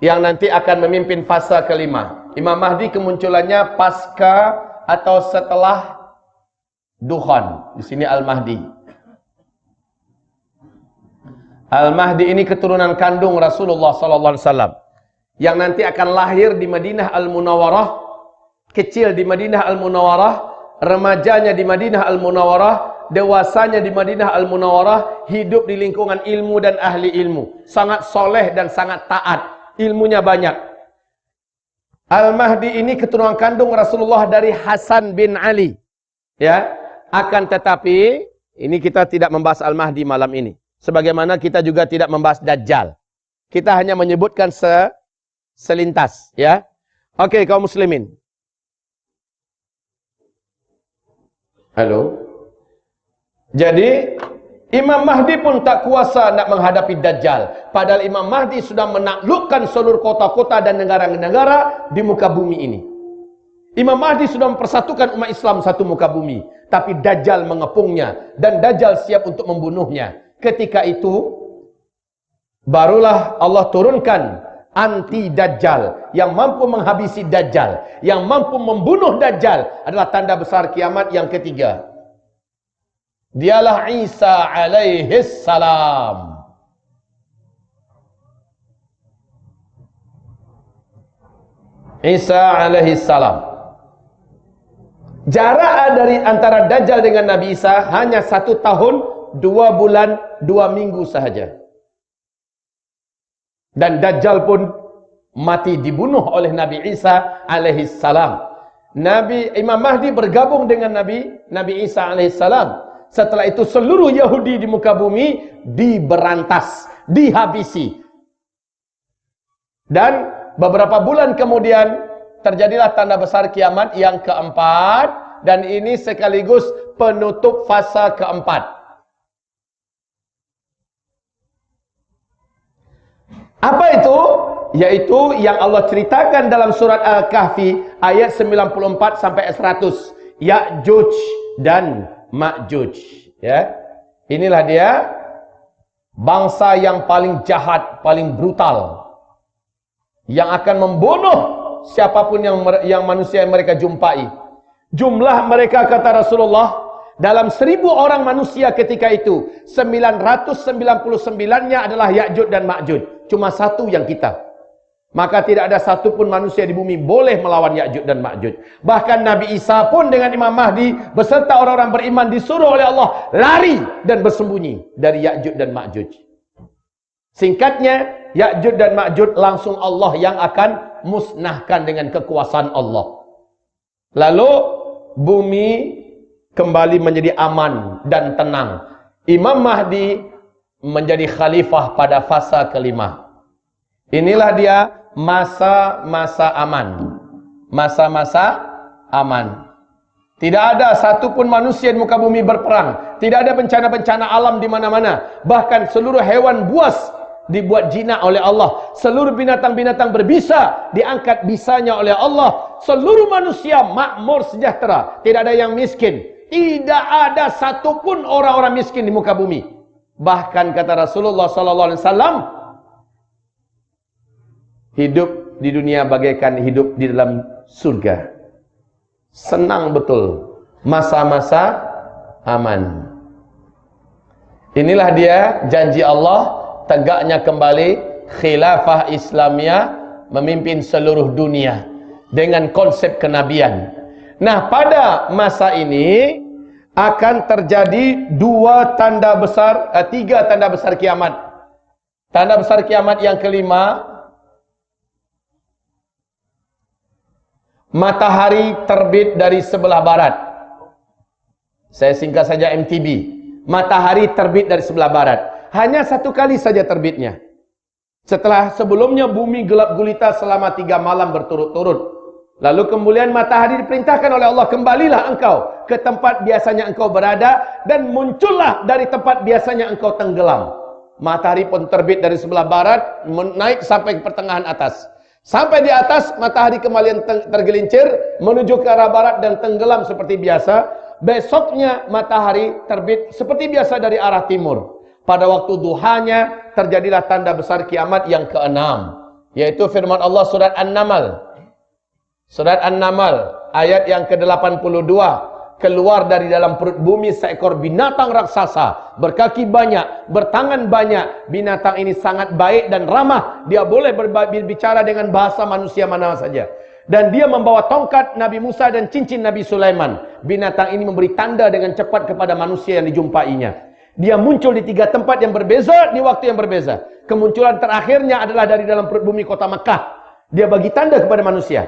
yang nanti akan memimpin fase kelima. Imam Mahdi kemunculannya pasca atau setelah Dukhan. Di sini Al-Mahdi. Al-Mahdi ini keturunan kandung Rasulullah SAW yang nanti akan lahir di Madinah Al-Munawwarah, kecil di Madinah Al-Munawwarah, remajanya di Madinah Al-Munawwarah, dewasanya di Madinah Al-Munawwarah, hidup di lingkungan ilmu dan ahli ilmu, sangat soleh dan sangat taat, ilmunya banyak. Al-Mahdi ini keturunan kandung Rasulullah dari Hasan bin Ali. Ya, akan tetapi ini kita tidak membahas Al-Mahdi malam ini. Sebagaimana kita juga tidak membahas Dajjal. Kita hanya menyebutkan selintas, ya. Oke, kaum muslimin. Halo. Jadi Imam Mahdi pun tak kuasa nak menghadapi Dajjal. Padahal Imam Mahdi sudah menaklukkan seluruh kota-kota dan negara-negara di muka bumi ini. Imam Mahdi sudah mempersatukan umat Islam satu muka bumi. Tapi Dajjal mengepungnya. Dan Dajjal siap untuk membunuhnya. Ketika itu, barulah Allah turunkan anti-Dajjal. Yang mampu menghabisi Dajjal. Yang mampu membunuh Dajjal. Adalah tanda besar kiamat yang ketiga. Dialah Isa alaihis salam. Isa alaihis salam. Jarak dari antara Dajjal dengan Nabi Isa hanya 1 tahun, 2 bulan, 2 minggu sahaja. Dan Dajjal pun mati dibunuh oleh Nabi Isa alaihis salam. Imam Mahdi bergabung dengan Nabi Isa alaihis salam. Setelah itu seluruh Yahudi di muka bumi diberantas, dihabisi. Dan beberapa bulan kemudian terjadilah tanda besar kiamat yang keempat. Dan ini sekaligus penutup fasa keempat. Apa itu? Yaitu yang Allah ceritakan dalam surat Al-Kahfi ayat 94 sampai 100. Ya'juj dan Ma'juj, ya. Inilah dia bangsa yang paling jahat, paling brutal, yang akan membunuh siapapun yang manusia yang mereka jumpai. Jumlah mereka, kata Rasulullah, dalam 1000 orang manusia ketika itu 999-nya adalah Ya'juj dan Ma'juj. Cuma 1 yang kita. Maka tidak ada satupun manusia di bumi boleh melawan Ya'juj dan Ma'juj. Bahkan Nabi Isa pun dengan Imam Mahdi beserta orang-orang beriman disuruh oleh Allah lari dan bersembunyi dari Ya'juj dan Ma'juj. Singkatnya, Ya'juj dan Ma'juj langsung Allah yang akan musnahkan dengan kekuasaan Allah. Lalu bumi kembali menjadi aman dan tenang. Imam Mahdi menjadi khalifah pada fasa kelima. Inilah dia masa-masa aman. Masa-masa aman. Tidak ada satupun manusia di muka bumi berperang. Tidak ada bencana-bencana alam di mana-mana. Bahkan seluruh hewan buas dibuat jinak oleh Allah. Seluruh binatang-binatang berbisa diangkat bisanya oleh Allah. Seluruh manusia makmur sejahtera. Tidak ada yang miskin. Tidak ada satupun orang-orang miskin di muka bumi. Bahkan kata Rasulullah SAW, hidup di dunia bagaikan hidup di dalam surga. Senang betul. Masa-masa aman. Inilah dia janji Allah tegaknya kembali khilafah Islamiyah, memimpin seluruh dunia dengan konsep kenabian. Nah, pada masa ini akan terjadi tiga tanda besar kiamat. Tanda besar kiamat yang kelima, matahari terbit dari sebelah barat. Saya singkat saja MTB. Matahari terbit dari sebelah barat. Hanya satu kali saja terbitnya. Setelah sebelumnya bumi gelap gulita selama 3 malam berturut-turut. Lalu kemudian matahari diperintahkan oleh Allah, kembalilah engkau ke tempat biasanya engkau berada, dan muncullah dari tempat biasanya engkau tenggelam. Matahari pun terbit dari sebelah barat, naik sampai ke pertengahan atas. Sampai di atas, matahari kembali tergelincir menuju ke arah barat dan tenggelam seperti biasa. Besoknya matahari terbit seperti biasa dari arah timur. Pada waktu duhanya terjadilah tanda besar kiamat yang ke-6, yaitu firman Allah surat An-Naml. Surat An-Naml ayat yang ke-82. Keluar dari dalam perut bumi seekor binatang raksasa, berkaki banyak, bertangan banyak. Binatang ini sangat baik dan ramah. Dia boleh berbicara dengan bahasa manusia mana saja. Dan dia membawa tongkat Nabi Musa dan cincin Nabi Sulaiman. Binatang ini memberi tanda dengan cepat kepada manusia yang dijumpainya. Dia muncul di 3 tempat yang berbeza, di waktu yang berbeza. Kemunculan terakhirnya adalah dari dalam perut bumi kota Mekah. Dia bagi tanda kepada manusia.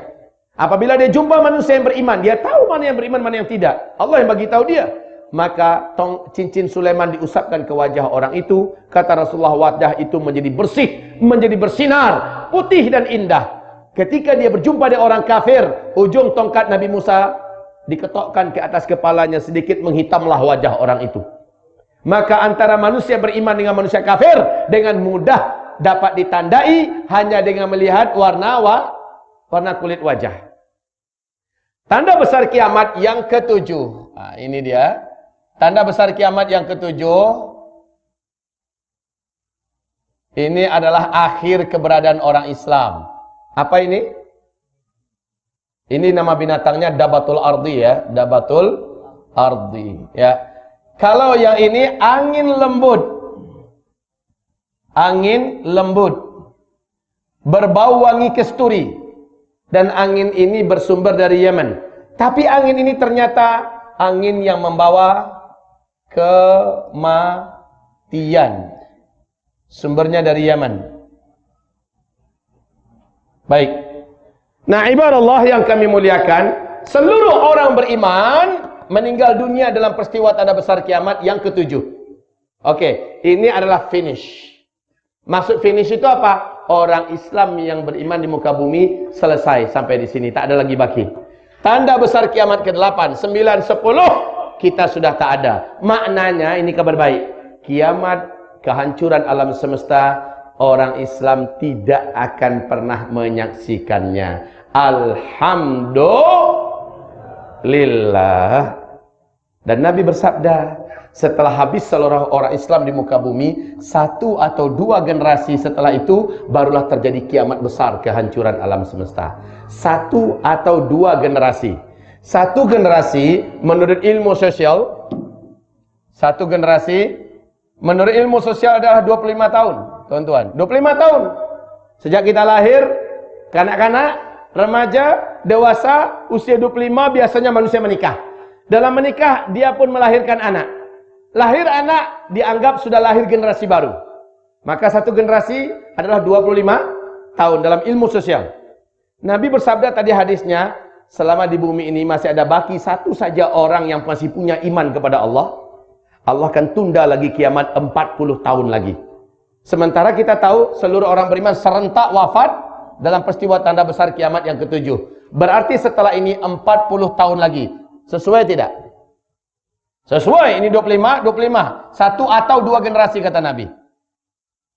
Apabila dia jumpa manusia yang beriman, dia tahu mana yang beriman, mana yang tidak. Allah yang bagi tahu dia. Maka cincin Sulaiman diusapkan ke wajah orang itu. Kata Rasulullah, wajah itu menjadi bersih, menjadi bersinar, putih dan indah. Ketika dia berjumpa dengan orang kafir, ujung tongkat Nabi Musa diketokkan ke atas kepalanya, sedikit menghitamlah wajah orang itu. Maka antara manusia beriman dengan manusia kafir dengan mudah dapat ditandai hanya dengan melihat warna kulit wajah. Tanda besar kiamat yang ke-7. Nah, ini dia. Tanda besar kiamat yang ke-7. Ini adalah akhir keberadaan orang Islam. Apa ini? Ini nama binatangnya Dabatul Ardi ya, Dabatul Ardi ya. Kalau yang ini angin lembut. Angin lembut. Berbau wangi kesturi. Dan angin ini bersumber dari Yemen. Tapi angin ini ternyata angin yang membawa kematian. Sumbernya dari Yemen. Baik. Nah, ibadallah yang kami muliakan, seluruh orang beriman meninggal dunia dalam peristiwa tanda besar kiamat yang ke-7. Oke, ini adalah finish. Maksud finish itu apa? Orang Islam yang beriman di muka bumi selesai sampai di sini, tak ada lagi baki. Tanda besar kiamat ke-8, 9, 10 kita sudah tak ada. Maknanya ini kabar baik. Kiamat, kehancuran alam semesta, orang Islam tidak akan pernah menyaksikannya. Alhamdulillah. Dan Nabi bersabda, setelah habis seluruh orang Islam di muka bumi, 1 atau 2 generasi setelah itu barulah terjadi kiamat besar, kehancuran alam semesta. 1 atau 2 generasi. 1 generasi menurut ilmu sosial, 1 generasi menurut ilmu sosial adalah 25 tahun, tuan-tuan. 25 tahun. Sejak kita lahir, kanak-kanak, remaja, dewasa, usia 25 biasanya manusia menikah. Dalam menikah dia pun melahirkan anak. Lahir anak dianggap sudah lahir generasi baru. Maka 1 generasi adalah 25 tahun dalam ilmu sosial. Nabi bersabda tadi hadisnya, selama di bumi ini masih ada baki 1 saja orang yang masih punya iman kepada Allah, Allah akan tunda lagi kiamat 40 tahun lagi. Sementara kita tahu seluruh orang beriman serentak wafat dalam peristiwa tanda besar kiamat yang ke-7. Berarti setelah ini 40 tahun lagi. Sesuai tidak? Sesuai, ini 25. 1 atau 2 generasi kata Nabi.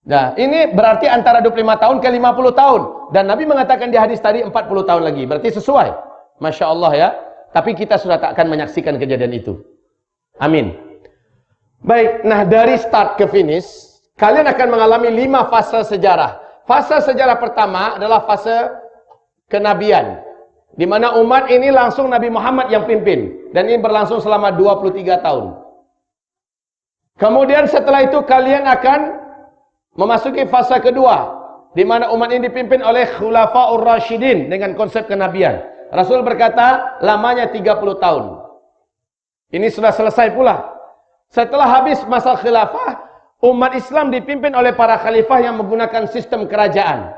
Nah, ini berarti antara 25 tahun ke 50 tahun. Dan Nabi mengatakan di hadis tadi 40 tahun lagi. Berarti sesuai. Masya Allah ya. Tapi kita sudah tak akan menyaksikan kejadian itu. Amin. Baik, nah dari start ke finish, kalian akan mengalami 5 fase sejarah. Fase sejarah pertama adalah fase kenabian. Di mana umat ini langsung Nabi Muhammad yang pimpin. Dan ini berlangsung selama 23 tahun. Kemudian setelah itu kalian akan memasuki fase kedua. di mana umat ini dipimpin oleh Khulafaur Rasyidin dengan konsep kenabian. Rasul berkata, lamanya 30 tahun. Ini sudah selesai pula. Setelah habis masa khilafah, umat Islam dipimpin oleh para khalifah yang menggunakan sistem kerajaan.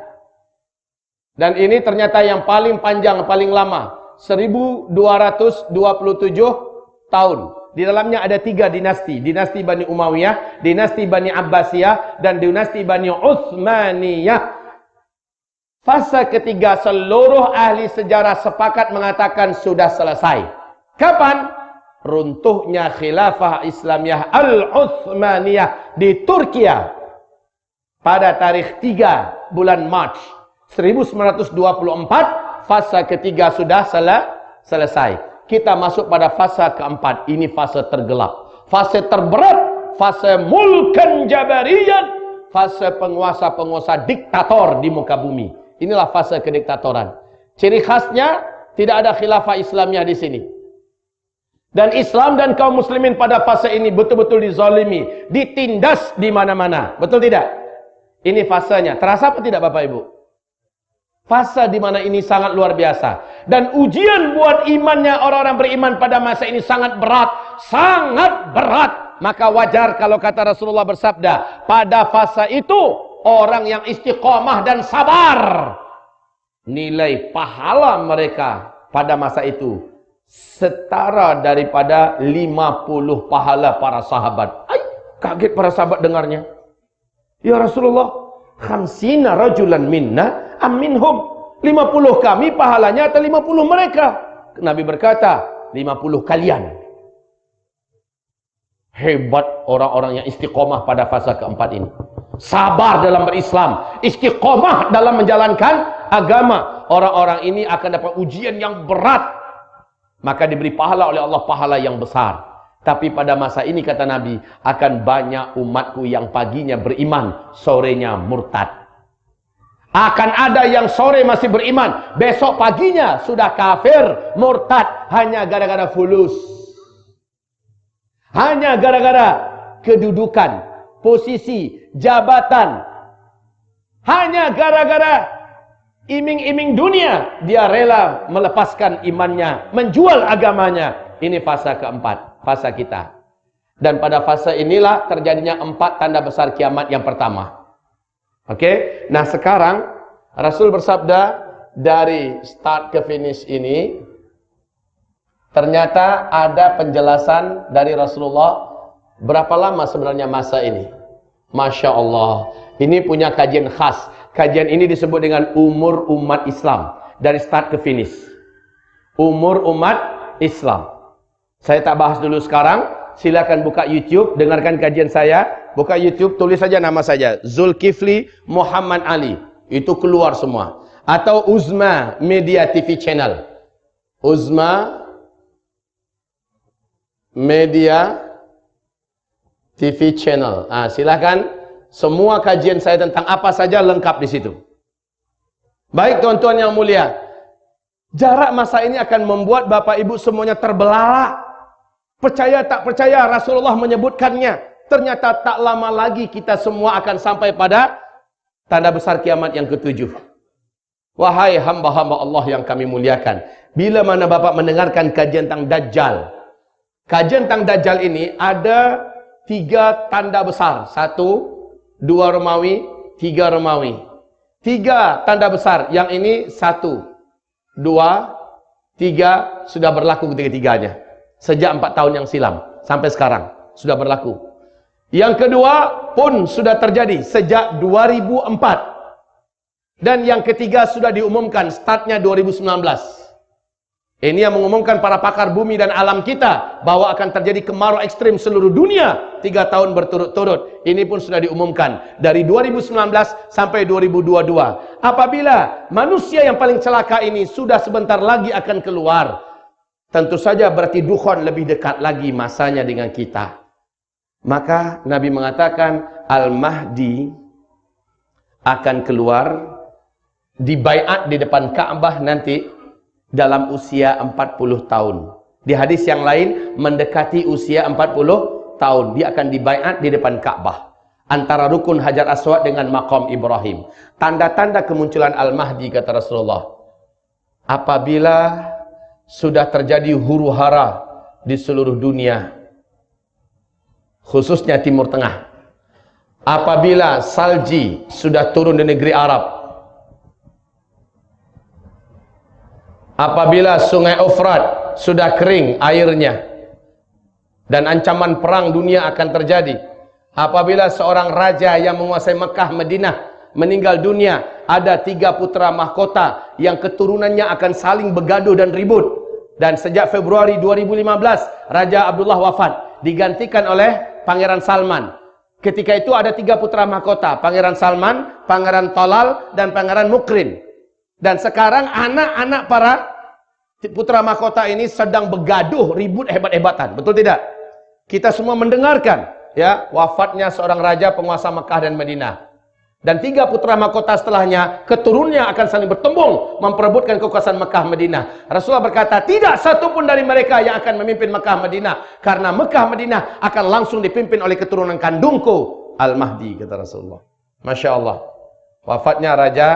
Dan ini ternyata yang paling panjang, paling lama. 1227 tahun. Di dalamnya ada 3 dinasti. Dinasti Bani Umayyah, dinasti Bani Abbasiyah, dan dinasti Bani Utsmaniyah. Fase ketiga seluruh ahli sejarah sepakat mengatakan sudah selesai. Kapan? Runtuhnya khilafah Islamiyah Al-Utsmaniyah di Turkiya pada tarikh 3 bulan Mac 1924. Fase ketiga sudah selesai. Kita masuk pada fase keempat. Ini fase tergelap, fase terberat, fase mulkan jabariyan, fase penguasa-penguasa diktator di muka bumi. Inilah fase kediktatoran. Ciri khasnya tidak ada khilafah Islamiyah di sini. Dan Islam dan kaum muslimin pada fase ini betul-betul dizalimi, ditindas di mana-mana. Betul tidak? Ini fasenya. Terasa apa tidak Bapak Ibu? Fase di mana ini sangat luar biasa. Dan ujian buat imannya orang-orang beriman pada masa ini sangat berat. Sangat berat. Maka wajar kalau kata Rasulullah bersabda, pada fase itu orang yang istiqomah dan sabar, nilai pahala mereka pada masa itu setara daripada 50 pahala para sahabat. Kaget para sahabat dengarnya. Ya Rasulullah, khamsina rajulan minna am minhum. 50 kami pahalanya atau 50 mereka? Nabi berkata, 50 kalian. Hebat orang-orang yang istiqomah pada fase keempat ini. Sabar dalam berislam, istiqomah dalam menjalankan agama. Orang-orang ini akan dapat ujian yang berat, maka diberi pahala oleh Allah, pahala yang besar. Tapi pada masa ini kata Nabi, akan banyak umatku yang paginya beriman, sorenya murtad. Akan ada yang sore masih beriman, besok paginya sudah kafir, murtad, hanya gara-gara fulus, hanya gara-gara kedudukan, posisi, jabatan, hanya gara-gara iming-iming dunia, dia rela melepaskan imannya, menjual agamanya. Ini fase keempat, fase kita. Dan pada fase inilah terjadinya 4 tanda besar kiamat yang pertama. Oke, nah sekarang Rasul bersabda dari start ke finish ini, ternyata ada penjelasan dari Rasulullah berapa lama sebenarnya masa ini. Masya Allah, ini punya kajian khas. Kajian ini disebut dengan umur umat Islam, dari start ke finish. Umur umat Islam. Saya tak bahas dulu sekarang. Silakan buka YouTube, dengarkan kajian saya. Buka YouTube, tulis saja nama saja, Zulkifli Muhammad Ali. Itu keluar semua. Atau Uzma Media TV Channel. Uzma Media TV Channel. Nah, silakan, semua kajian saya tentang apa saja lengkap di situ. Baik tuan-tuan yang mulia, jarak masa ini akan membuat Bapak Ibu semuanya terbelalak. Percaya tak percaya, Rasulullah menyebutkannya. Ternyata tak lama lagi kita semua akan sampai pada tanda besar kiamat yang ke-7. Wahai hamba-hamba Allah yang kami muliakan, bila mana Bapak mendengarkan kajian tentang Dajjal. Kajian tentang Dajjal ini ada 3 tanda besar. 1, 2 Romawi, 3 Romawi. 3 tanda besar. Yang ini 1, 2, 3 sudah berlaku ketiga-tiganya. Sejak 4 tahun yang silam sampai sekarang sudah berlaku. Yang kedua pun sudah terjadi sejak 2004. Dan yang ketiga sudah diumumkan, startnya 2019. Ini yang mengumumkan para pakar bumi dan alam kita, bahwa akan terjadi kemarau ekstrim seluruh dunia 3 tahun berturut-turut. Ini pun sudah diumumkan dari 2019 sampai 2022. Apabila manusia yang paling celaka ini sudah sebentar lagi akan keluar, tentu saja berarti Dukhon lebih dekat lagi masanya dengan kita. Maka Nabi mengatakan Al-Mahdi akan keluar, dibaiat di depan Ka'bah nanti dalam usia 40 tahun. Di hadis yang lain mendekati usia 40 tahun dia akan dibaiat di depan Ka'bah. antara rukun Hajar Aswad dengan maqam Ibrahim. Tanda-tanda kemunculan Al-Mahdi, kata Rasulullah, apabila sudah terjadi huru-hara di seluruh dunia, khususnya Timur Tengah, apabila salji sudah turun di negeri Arab, apabila sungai Efrat sudah kering airnya dan ancaman perang dunia akan terjadi, apabila seorang raja yang menguasai Mekah Madinah meninggal dunia, ada 3 putra mahkota yang keturunannya akan saling begaduh dan ribut, dan sejak Februari 2015 Raja Abdullah wafat, digantikan oleh Pangeran Salman. Ketika itu ada 3 putra mahkota, Pangeran Salman, Pangeran Tolal, dan Pangeran Mukrin. Dan sekarang anak-anak para putra mahkota ini sedang begaduh, ribut hebat-hebatan. Betul tidak? Kita semua mendengarkan ya wafatnya seorang raja penguasa Mekah dan Madinah. Dan 3 putra mahkota setelahnya, keturunannya akan saling bertembung memperebutkan kekuasaan Mekah Madinah. Rasulullah berkata, tidak satu pun dari mereka yang akan memimpin Mekah Madinah, karena Mekah Madinah akan langsung dipimpin oleh keturunan kandungku, Al-Mahdi, kata Rasulullah. Masya Allah. Wafatnya Raja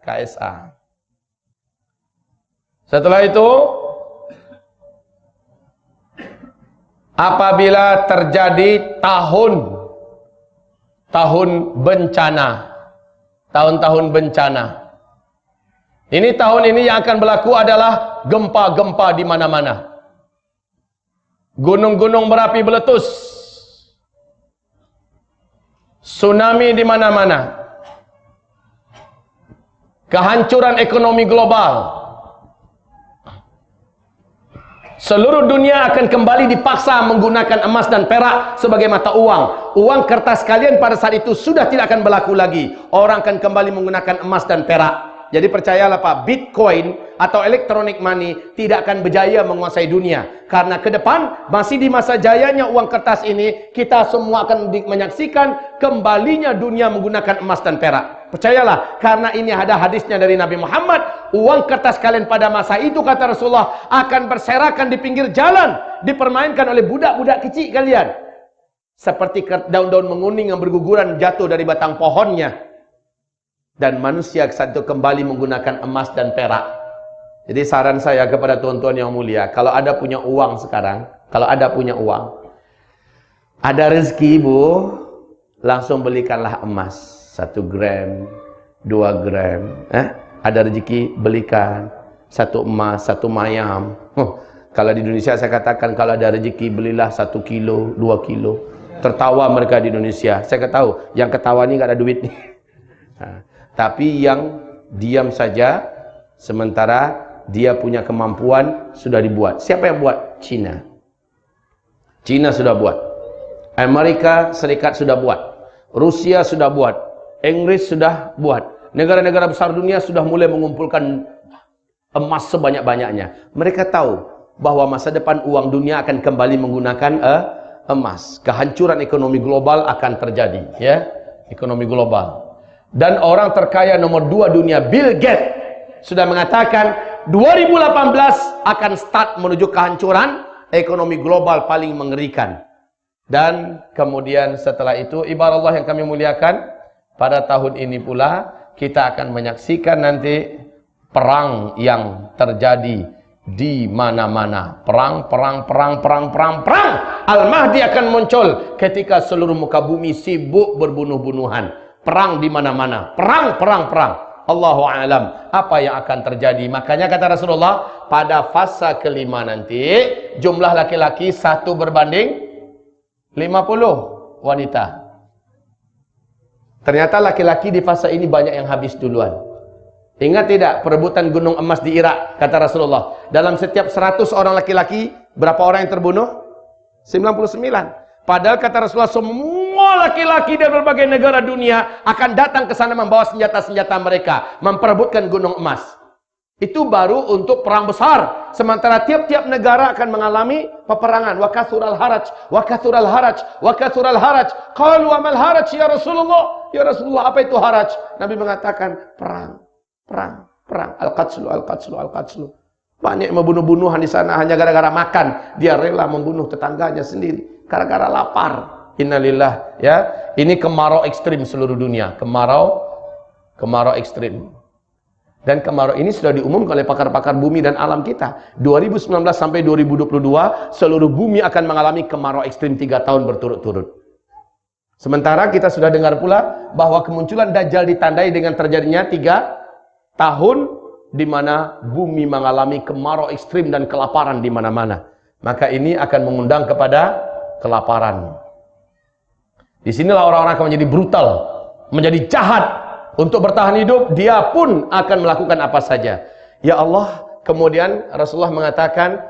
KSA. Setelah itu, apabila terjadi tahun bencana, tahun-tahun bencana, ini tahun ini yang akan berlaku adalah gempa-gempa di mana-mana, gunung-gunung berapi meletus, tsunami di mana-mana, kehancuran ekonomi global. Seluruh dunia akan kembali dipaksa menggunakan emas dan perak sebagai mata uang. Uang kertas kalian pada saat itu sudah tidak akan berlaku lagi. Orang akan kembali menggunakan emas dan perak. Jadi percayalah Pak, Bitcoin atau electronic money tidak akan berjaya menguasai dunia. Karena ke depan, masih di masa jayanya uang kertas ini, kita semua akan menyaksikan kembalinya dunia menggunakan emas dan perak. Percayalah, karena ini ada hadisnya dari Nabi Muhammad, uang kertas kalian pada masa itu, kata Rasulullah, akan berserakan di pinggir jalan, dipermainkan oleh budak-budak kecil kalian. Seperti daun-daun menguning yang berguguran jatuh dari batang pohonnya. Dan manusia saat itu kembali menggunakan emas dan perak. Jadi saran saya kepada tuan-tuan yang mulia, kalau ada punya uang sekarang, kalau ada punya uang, ada rezeki Bu, langsung belikanlah emas 1 gram, 2 gram. Ada rezeki, belikan 1 emas, 1 mayam. Kalau di Indonesia saya katakan, kalau ada rezeki belilah 1 kilo, 2 kilo. Tertawa mereka di Indonesia. Saya tahu, yang ketawa ini gak ada duit nih. Tapi yang diam saja, sementara dia punya kemampuan, sudah dibuat. Siapa yang buat? Cina. Cina sudah buat. Amerika Serikat sudah buat. Rusia sudah buat. Inggris sudah buat. Negara-negara besar dunia sudah mulai mengumpulkan emas sebanyak-banyaknya. Mereka tahu bahwa masa depan uang dunia akan kembali menggunakan emas. Kehancuran ekonomi global akan terjadi. Ya, ekonomi global. Dan orang terkaya nomor 2 dunia, Bill Gates, sudah mengatakan 2018 akan start menuju kehancuran ekonomi global paling mengerikan. Dan kemudian setelah itu, ibarat Allah yang kami muliakan, pada tahun ini pula kita akan menyaksikan nanti perang yang terjadi di mana-mana. Perang. Al-Mahdi akan muncul ketika seluruh muka bumi sibuk berbunuh-bunuhan. Perang di mana-mana. Perang. Allahu a'lam apa yang akan terjadi. Makanya kata Rasulullah, pada fasa kelima nanti jumlah laki-laki 1 berbanding 50 wanita. Ternyata laki-laki di fasa ini banyak yang habis duluan. Ingat tidak perebutan gunung emas di Irak, kata Rasulullah, dalam setiap 100 orang laki-laki berapa orang yang terbunuh? 99. Padahal kata Rasulullah, semua laki-laki dari berbagai negara dunia akan datang ke sana membawa senjata-senjata mereka, memperebutkan gunung emas. Itu baru untuk perang besar. Sementara tiap-tiap negara akan mengalami peperangan. Wa kathural haraj. Qalu amal haraj ya Rasulullah? Ya Rasulullah, apa itu haraj? Nabi mengatakan perang. Al-qatslu. Banyak membunuh-bunuhan di sana hanya gara-gara makan. Dia rela membunuh tetangganya sendiri. Gara-gara lapar. Innalillah, ya. Ini kemarau ekstrim seluruh dunia, kemarau ekstrim. Dan kemarau ini sudah diumumkan oleh pakar-pakar bumi dan alam kita. 2019 sampai 2022 seluruh bumi akan mengalami kemarau ekstrim 3 tahun berturut-turut. Sementara kita sudah dengar pula bahwa kemunculan Dajjal ditandai dengan terjadinya 3 tahun di mana bumi mengalami kemarau ekstrim dan kelaparan di mana-mana. Maka ini akan mengundang kepada kelaparan. Di sinilah orang-orang akan menjadi brutal, menjadi jahat untuk bertahan hidup. Dia pun akan melakukan apa saja. Ya Allah, kemudian Rasulullah mengatakan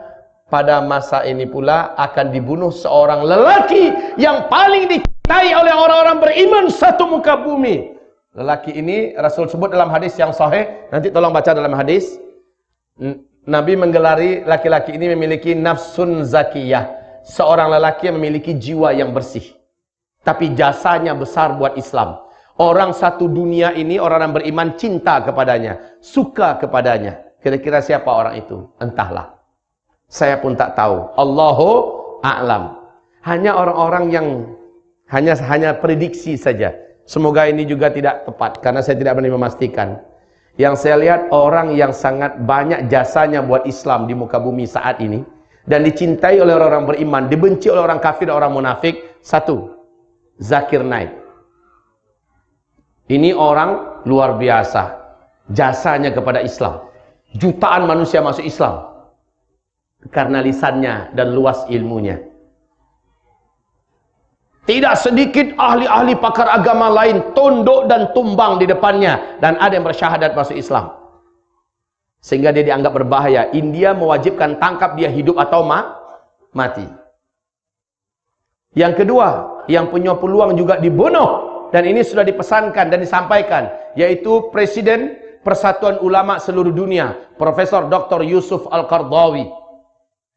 pada masa ini pula akan dibunuh seorang lelaki yang paling dicintai oleh orang-orang beriman satu muka bumi. Lelaki ini Rasul sebut dalam hadis yang sahih. Nanti tolong baca dalam hadis. Nabi menggelari laki-laki ini memiliki nafsun zakiyah, seorang lelaki yang memiliki jiwa yang bersih. Tapi jasanya besar buat Islam. Orang satu dunia ini, orang yang beriman cinta kepadanya, suka kepadanya. Kira-kira siapa orang itu? Entahlah. Saya pun tak tahu. Allahu a'lam. Hanya orang-orang yang hanya prediksi saja. Semoga ini juga tidak tepat karena saya tidak berani memastikan. Yang saya lihat orang yang sangat banyak jasanya buat Islam di muka bumi saat ini dan dicintai oleh orang-orang beriman, dibenci oleh orang kafir dan orang munafik. Satu, Zakir Naik. Ini orang luar biasa jasanya kepada Islam. Jutaan manusia masuk Islam karena lisannya dan luas ilmunya. Tidak sedikit ahli-ahli pakar agama lain tunduk dan tumbang di depannya dan ada yang bersyahadat masuk Islam. Sehingga dia dianggap berbahaya. India mewajibkan tangkap dia hidup atau mati. Yang kedua, yang punya peluang juga dibunuh. Dan ini sudah dipesankan dan disampaikan. Yaitu Presiden Persatuan Ulama seluruh dunia, Profesor Dr. Yusuf Al-Qardawi.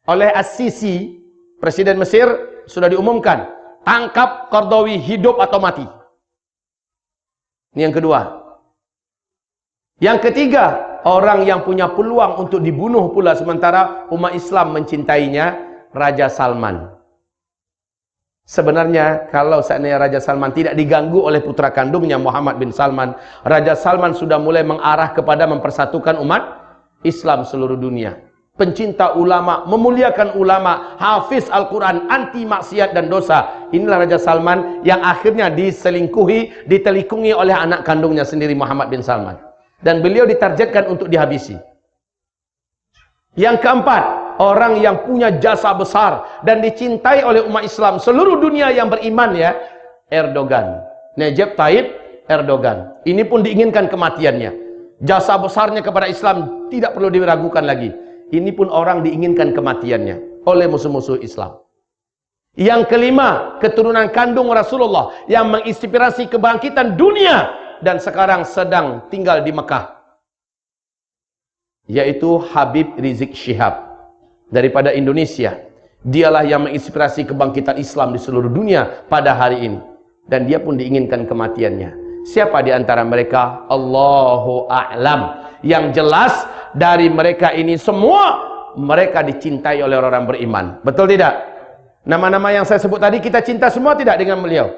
Oleh As-Sisi, Presiden Mesir, sudah diumumkan. Tangkap Qardawi hidup atau mati. Ini yang kedua. Yang ketiga, orang yang punya peluang untuk dibunuh pula sementara umat Islam mencintainya, Raja Salman. Sebenarnya kalau seandainya Raja Salman tidak diganggu oleh putra kandungnya Muhammad bin Salman, Raja Salman sudah mulai mengarah kepada mempersatukan umat Islam seluruh dunia. Pencinta ulama, memuliakan ulama, hafiz Al-Quran, anti maksiat dan dosa. Inilah Raja Salman yang akhirnya ditelikungi oleh anak kandungnya sendiri Muhammad bin Salman. Dan beliau ditargetkan untuk dihabisi. Yang keempat, orang yang punya jasa besar dan dicintai oleh umat Islam seluruh dunia yang beriman, ya, Erdogan. Recep Tayyip Erdogan. Ini pun diinginkan kematiannya. Jasa besarnya kepada Islam tidak perlu diragukan lagi. Ini pun orang diinginkan kematiannya oleh musuh-musuh Islam. Yang kelima, keturunan kandung Rasulullah yang menginspirasi kebangkitan dunia dan sekarang sedang tinggal di Mekah, yaitu Habib Rizik Syihab daripada Indonesia. Dialah yang menginspirasi kebangkitan Islam di seluruh dunia pada hari ini. Dan dia pun diinginkan kematiannya. Siapa di antara mereka? Allahu a'lam. Yang jelas dari mereka ini semua, mereka dicintai oleh orang beriman. Betul tidak? Nama-nama yang saya sebut tadi kita cinta semua tidak dengan beliau?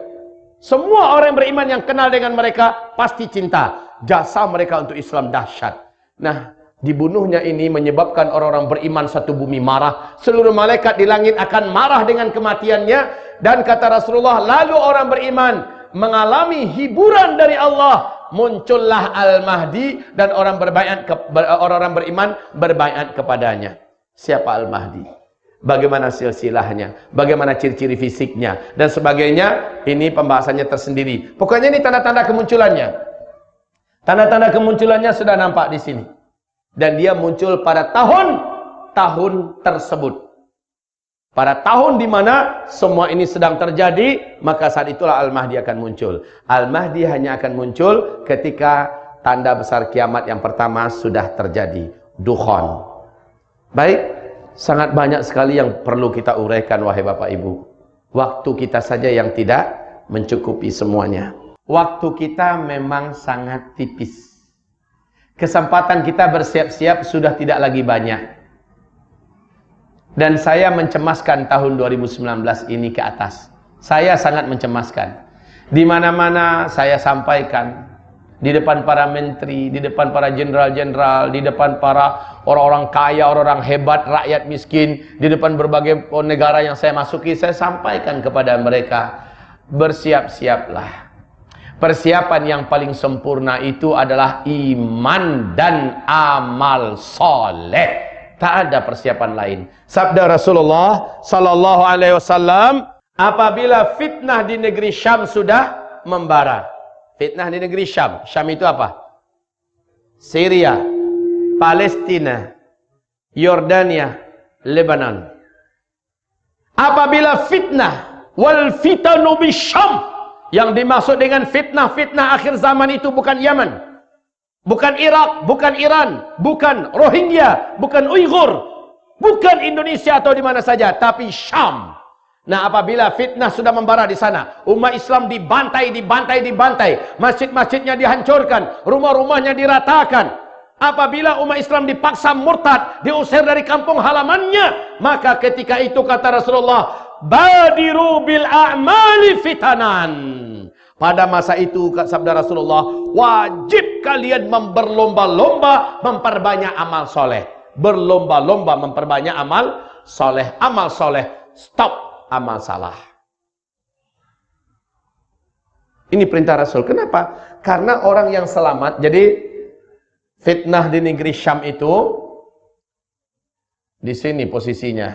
Semua orang beriman yang kenal dengan mereka pasti cinta. Jasa mereka untuk Islam dahsyat. Nah, dibunuhnya ini menyebabkan orang-orang beriman satu bumi marah. Seluruh malaikat di langit akan marah dengan kematiannya. Dan kata Rasulullah, lalu orang beriman mengalami hiburan dari Allah. Muncullah Al-Mahdi dan orang-orang beriman berbaiat kepadanya. Siapa Al-Mahdi? Bagaimana silsilahnya? Bagaimana ciri-ciri fisiknya? Dan sebagainya. Ini pembahasannya tersendiri. Pokoknya ini tanda-tanda kemunculannya. Tanda-tanda kemunculannya sudah nampak di sini. Dan dia muncul pada tahun tersebut. Pada tahun di mana semua ini sedang terjadi, maka saat itulah Al-Mahdi akan muncul. Al-Mahdi hanya akan muncul ketika tanda besar kiamat yang pertama sudah terjadi. Dukhan. Baik, sangat banyak sekali yang perlu kita uraikan, wahai Bapak Ibu. Waktu kita saja yang tidak mencukupi semuanya. Waktu kita memang sangat tipis. Kesempatan kita bersiap-siap sudah tidak lagi banyak. Dan saya mencemaskan tahun 2019 ini ke atas. Saya sangat mencemaskan. Di mana-mana saya sampaikan, di depan para menteri, di depan para jenderal-jenderal, di depan para orang-orang kaya, orang-orang hebat, rakyat miskin, di depan berbagai negara yang saya masuki, saya sampaikan kepada mereka, bersiap-siaplah. Persiapan yang paling sempurna itu adalah iman dan amal soleh. Tak ada persiapan lain. Sabda Rasulullah sallallahu alaihi wasallam, apabila fitnah di negeri Syam sudah membara. Fitnah di negeri Syam. Syam itu apa? Syria, Palestina, Yordania, Lebanon. Apabila fitnah, wal fitanu bi Syam, yang dimaksud dengan fitnah-fitnah akhir zaman itu bukan Yaman, bukan Irak, bukan Iran, bukan Rohingya, bukan Uighur, bukan Indonesia atau di mana saja, tapi Syam. Nah, apabila fitnah sudah membara di sana, umat Islam dibantai, masjid-masjidnya dihancurkan, rumah-rumahnya diratakan. Apabila umat Islam dipaksa murtad, diusir dari kampung halamannya, maka ketika itu kata Rasulullah, badiru bil a'mali fitanan. Pada masa itu sabda Rasulullah, wajib kalian berlomba-lomba memperbanyak amal soleh. Berlomba-lomba memperbanyak amal soleh. Amal soleh, stop amal salah. Ini perintah Rasul. Kenapa? Karena orang yang selamat. Jadi fitnah di negeri Syam itu di sini posisinya.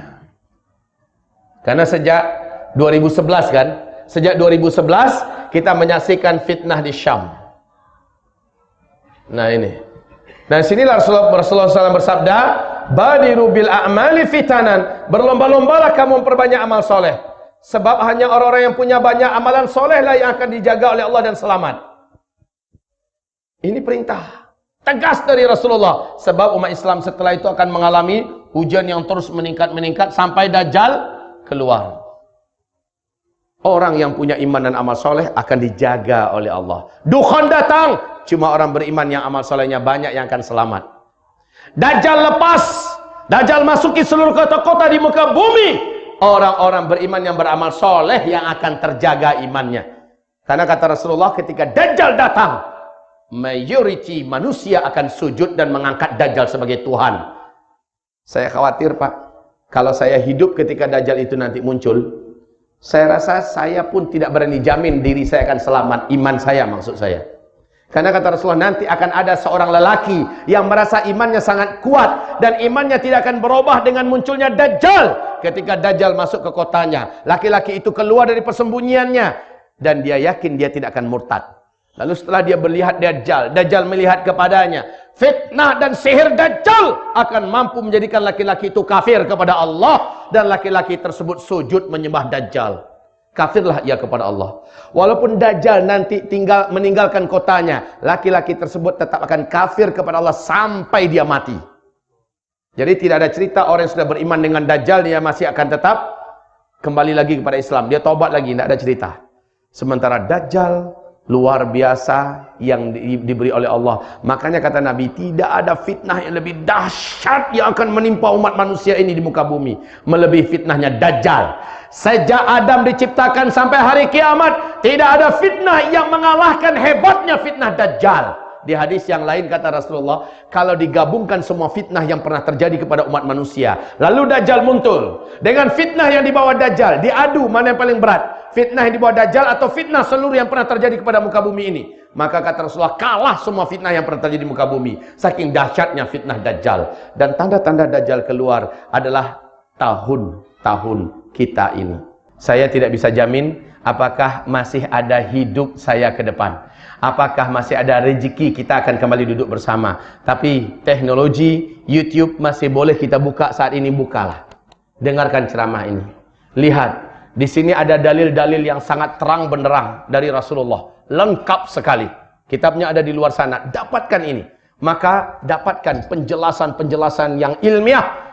Karena sejak 2011 kan, sejak 2011 kita menyaksikan fitnah di Syam. Nah ini. Dan sinilah Rasulullah SAW bersabda, badiru bil a'mali fitanan. Berlomba-lombalah kamu memperbanyak amal soleh. Sebab hanya orang-orang yang punya banyak amalan soleh lah yang akan dijaga oleh Allah dan selamat. Ini perintah tegas dari Rasulullah. Sebab umat Islam setelah itu akan mengalami hujan yang terus meningkat sampai Dajjal keluar. Orang yang punya iman dan amal soleh akan dijaga oleh Allah. Dukhan datang, cuma orang beriman yang amal solehnya banyak yang akan selamat. Dajjal lepas, Dajjal masuki seluruh kota-kota di muka bumi. Orang-orang beriman yang beramal soleh yang akan terjaga imannya. Karena kata Rasulullah, ketika Dajjal datang, mayoriti manusia akan sujud dan mengangkat Dajjal sebagai Tuhan. Saya khawatir, Pak, kalau saya hidup ketika Dajjal itu nanti muncul, saya rasa saya pun tidak berani jamin diri saya akan selamat, iman saya maksud saya. Karena kata Rasulullah, nanti akan ada seorang lelaki yang merasa imannya sangat kuat dan imannya tidak akan berubah dengan munculnya Dajjal. Ketika Dajjal masuk ke kotanya, laki-laki itu keluar dari persembunyiannya dan dia yakin dia tidak akan murtad. Lalu setelah dia melihat Dajjal melihat kepadanya, fitnah dan sihir Dajjal akan mampu menjadikan laki-laki itu kafir kepada Allah, dan laki-laki tersebut sujud menyembah Dajjal. Kafirlah ia kepada Allah. Walaupun Dajjal nanti meninggalkan kotanya, laki-laki tersebut tetap akan kafir kepada Allah sampai dia mati. Jadi tidak ada cerita orang yang sudah beriman dengan Dajjal dia masih akan tetap kembali lagi kepada Islam. Dia tobat lagi, tidak ada cerita. Sementara Dajjal luar biasa yang diberi oleh Allah. Makanya kata Nabi, tidak ada fitnah yang lebih dahsyat yang akan menimpa umat manusia ini di muka bumi melebihi fitnahnya Dajjal. Sejak Adam diciptakan sampai hari kiamat, tidak ada fitnah yang mengalahkan hebatnya fitnah Dajjal. Di hadis yang lain kata Rasulullah, kalau digabungkan semua fitnah yang pernah terjadi kepada umat manusia, lalu Dajjal muncul dengan fitnah yang dibawa Dajjal, diadu mana yang paling berat, fitnah yang dibawa Dajjal atau fitnah seluruh yang pernah terjadi kepada muka bumi ini. Maka kata Rasulullah, kalah semua fitnah yang pernah terjadi di muka bumi, saking dahsyatnya fitnah Dajjal. Dan tanda-tanda Dajjal keluar adalah tahun-tahun kita ini. Saya tidak bisa jamin apakah masih ada hidup saya ke depan, apakah masih ada rezeki kita akan kembali duduk bersama. Tapi teknologi YouTube masih boleh kita buka saat ini, bukalah. Dengarkan ceramah ini. Lihat, di sini ada dalil-dalil yang sangat terang benderang dari Rasulullah. Lengkap sekali. Kitabnya ada di luar sana. Dapatkan ini. Maka dapatkan penjelasan-penjelasan yang ilmiah.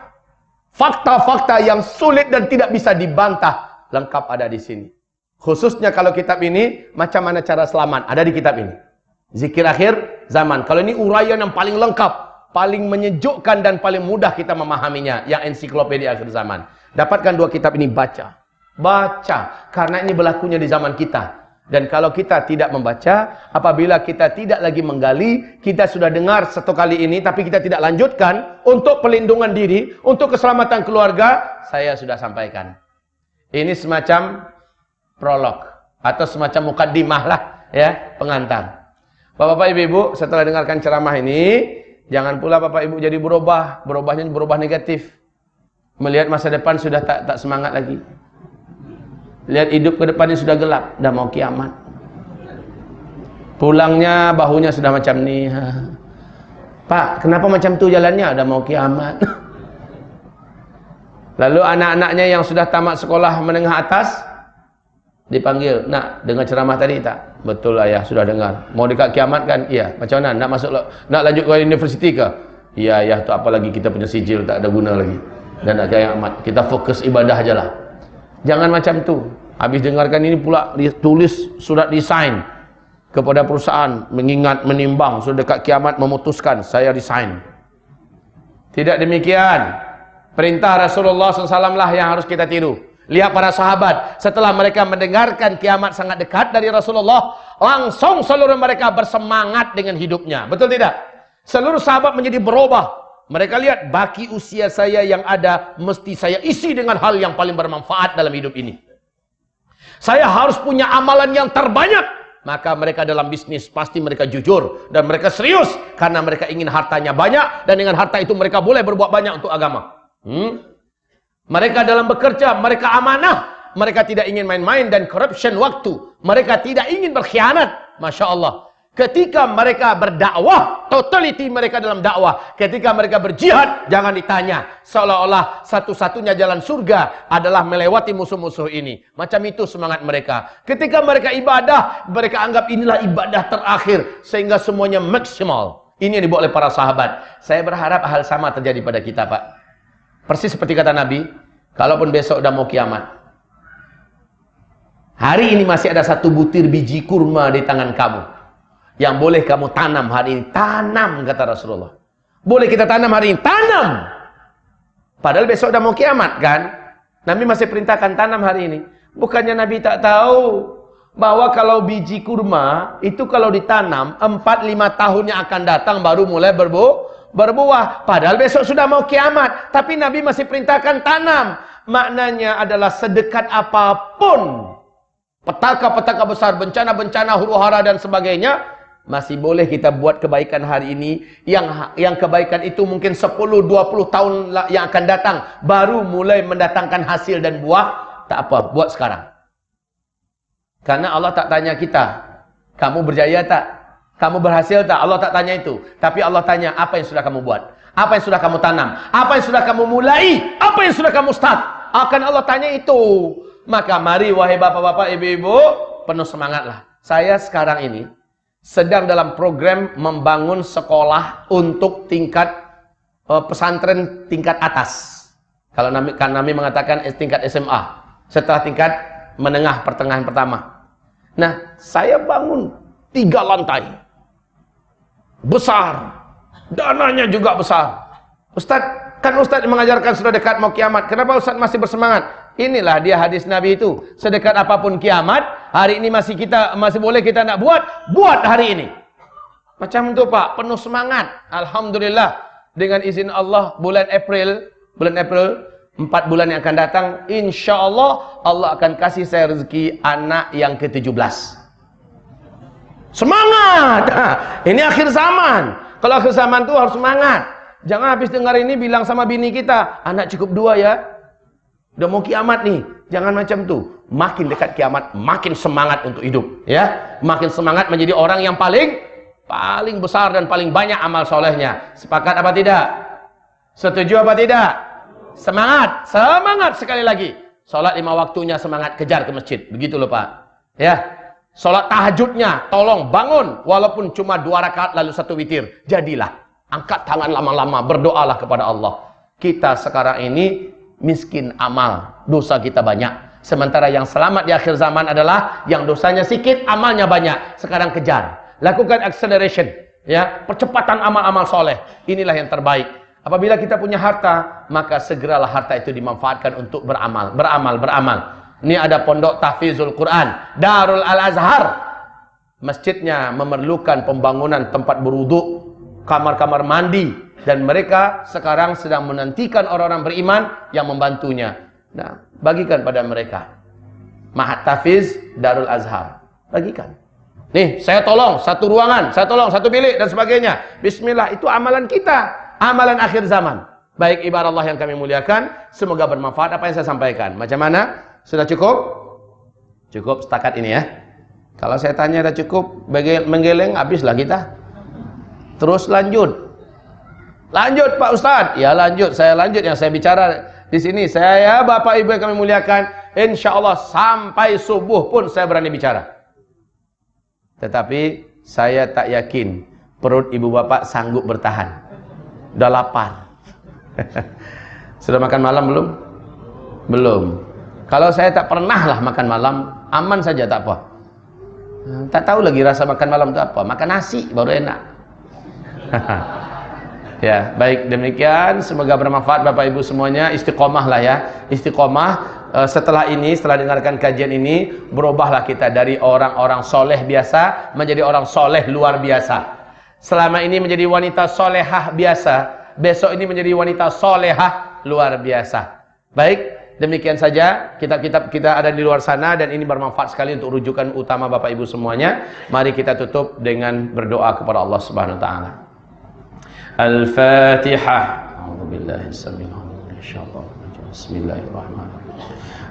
Fakta-fakta yang sulit dan tidak bisa dibantah. Lengkap ada di sini. Khususnya kalau kitab ini, macam mana cara selamat, ada di kitab ini. Zikir akhir zaman. Kalau ini uraian yang paling lengkap, paling menyejukkan dan paling mudah kita memahaminya, yang ensiklopedia akhir zaman. Dapatkan dua kitab ini, baca. Baca. Karena ini berlakunya di zaman kita. Dan kalau kita tidak membaca, apabila kita tidak lagi menggali, kita sudah dengar satu kali ini, tapi kita tidak lanjutkan untuk pelindungan diri, untuk keselamatan keluarga, saya sudah sampaikan. Ini semacam prolog atau semacam mukaddimah lah, ya, pengantar. Bapak-bapak, ibu-ibu, setelah dengarkan ceramah ini, jangan pula Bapak Ibu jadi berubahnya berubah negatif. Melihat masa depan sudah tak semangat lagi. Lihat hidup ke depannya sudah gelap, dah mau kiamat. Pulangnya bahunya sudah macam ni. Pak, kenapa macam tu jalannya? Dah mau kiamat. Lalu anak-anaknya yang sudah tamat sekolah menengah atas dipanggil, "Nak, dengar ceramah tadi tak?" "Betul ayah, sudah dengar." "Mau dekat kiamat kan?" "Iya." "Macam mana? Nak lanjut ke universiti ke?" "Iya ayah, tu apa lagi kita punya sijil tak ada guna lagi. Dan nak kiamat, kita fokus ibadah aja lah." Jangan macam tu. Habis dengarkan ini pula ditulis surat resign kepada perusahaan, mengingat, menimbang, sudah dekat kiamat memutuskan, saya resign. Tidak demikian. Perintah Rasulullah SAW lah yang harus kita tiru. Lihat para sahabat, setelah mereka mendengarkan kiamat sangat dekat dari Rasulullah, langsung seluruh mereka bersemangat dengan hidupnya. Betul tidak? Seluruh sahabat menjadi berubah. Mereka lihat, baki usia saya yang ada, mesti saya isi dengan hal yang paling bermanfaat dalam hidup ini. Saya harus punya amalan yang terbanyak. Maka mereka dalam bisnis, pasti mereka jujur. Dan mereka serius. Karena mereka ingin hartanya banyak. Dan dengan harta itu mereka boleh berbuat banyak untuk agama. Mereka dalam bekerja, mereka amanah. Mereka tidak ingin main-main dan corruption waktu. Mereka tidak ingin berkhianat. Masya Allah. Ketika mereka berdakwah, totality mereka dalam dakwah. Ketika mereka berjihad, jangan ditanya. Seolah-olah satu-satunya jalan surga adalah melewati musuh-musuh ini. Macam itu semangat mereka. Ketika mereka ibadah, mereka anggap inilah ibadah terakhir. Sehingga semuanya maksimal. Ini yang dibuat oleh para sahabat. Saya berharap hal sama terjadi pada kita, Pak. Persis seperti kata Nabi, kalaupun besok udah mau kiamat, hari ini masih ada satu butir biji kurma di tangan kamu. Yang boleh kamu tanam hari ini. Tanam, kata Rasulullah. Boleh kita tanam hari ini. Tanam. Padahal besok udah mau kiamat kan. Nabi masih perintahkan tanam hari ini. Bukannya Nabi tak tahu bahwa kalau biji kurma itu kalau ditanam 4-5 tahun yang akan datang baru mulai berbuah. Padahal besok sudah mau kiamat. Tapi Nabi masih perintahkan tanam. Maknanya adalah sedekat apapun petaka-petaka besar, bencana-bencana, huru-hara dan sebagainya, masih boleh kita buat kebaikan hari ini. Yang kebaikan itu mungkin 10-20 tahun yang akan datang baru mulai mendatangkan hasil dan buah. Tak apa, buat sekarang. Karena Allah tak tanya kita, kamu berjaya tak? Kamu berhasil tak? Allah tak tanya itu. Tapi Allah tanya, apa yang sudah kamu buat? Apa yang sudah kamu tanam? Apa yang sudah kamu mulai? Apa yang sudah kamu start? Akan Allah tanya itu. Maka mari wahai bapak-bapak, ibu-ibu, penuh semangatlah. Saya sekarang ini sedang dalam program membangun sekolah untuk tingkat pesantren tingkat atas. Kalau kami mengatakan tingkat SMA. Setelah tingkat menengah pertengahan pertama. Nah, saya bangun 3 lantai. Besar. Dananya juga besar. Ustaz, kan Ustaz mengajarkan sudah dekat mau kiamat. Kenapa Ustaz masih bersemangat? Inilah dia hadis Nabi itu. Sedekat apapun kiamat, hari ini masih boleh kita nak buat hari ini. Macam itu Pak, penuh semangat. Alhamdulillah, dengan izin Allah bulan April 4 bulan yang akan datang, insya Allah Allah akan kasih saya rezeki anak yang ke-17. Semangat. Ini akhir zaman. Kalau akhir zaman itu harus semangat. Jangan habis dengar ini bilang sama bini kita, anak cukup 2 ya. Udah mau kiamat nih. Jangan macam tu. Makin dekat kiamat, makin semangat untuk hidup, ya. Makin semangat menjadi orang yang paling besar dan paling banyak amal solehnya. Sepakat apa tidak? Setuju apa tidak? Semangat, semangat sekali lagi. Salat 5 waktunya semangat, kejar ke masjid. Begitu loh Pak. Ya. Salat tahajudnya, tolong bangun walaupun cuma 2 rakaat lalu 1 witir. Jadilah. Angkat tangan lama-lama, berdoalah kepada Allah. Kita sekarang ini miskin amal, dosa kita banyak. Sementara yang selamat di akhir zaman adalah yang dosanya sedikit, amalnya banyak. Sekarang kejar, lakukan acceleration, ya, percepatan amal-amal soleh. Inilah yang terbaik. Apabila kita punya harta, maka segeralah harta itu dimanfaatkan untuk beramal. Ini ada pondok tahfizul Quran, Darul Al-Azhar. Masjidnya memerlukan pembangunan tempat berwudu, kamar-kamar mandi, dan mereka sekarang sedang menantikan orang-orang beriman yang membantunya. Nah, bagikan pada mereka. Mahat Tahfiz Darul Azhar, bagikan. Nih, saya tolong satu ruangan, saya tolong satu bilik dan sebagainya. Bismillah, itu amalan kita, amalan akhir zaman. Baik ibarat Allah yang kami muliakan, semoga bermanfaat apa yang saya sampaikan. Macam mana? Sudah cukup? Cukup setakat ini ya. Kalau saya tanya dah cukup, menggeleng habislah kita. Terus lanjut. Lanjut Pak Ustadz. Ya lanjut, saya lanjut yang saya bicara di sini. Saya Bapak Ibu yang kami muliakan, insya Allah sampai subuh pun saya berani bicara. Tetapi saya tak yakin perut ibu bapak sanggup bertahan. Udah lapar. Sudah makan malam belum? Belum. Kalau saya tak pernah lah makan malam, aman saja tak apa. Tak tahu lagi rasa makan malam itu apa. Makan nasi baru enak. Ya, baik demikian. Semoga bermanfaat Bapak Ibu semuanya. Istiqomah lah ya. Istiqomah. Setelah ini, setelah dengarkan kajian ini, berubahlah kita dari orang-orang soleh biasa menjadi orang soleh luar biasa. Selama ini menjadi wanita solehah biasa, besok ini menjadi wanita solehah luar biasa. Baik. Demikian saja kitab-kitab kita ada di luar sana dan ini bermanfaat sekali untuk rujukan utama Bapak Ibu semuanya. Mari kita tutup dengan berdoa kepada Allah Subhanahu wa taala. Al-Fatihah. A'udzubillahi samil alim. Insyaallah. Bismillahirrahmanirrahim.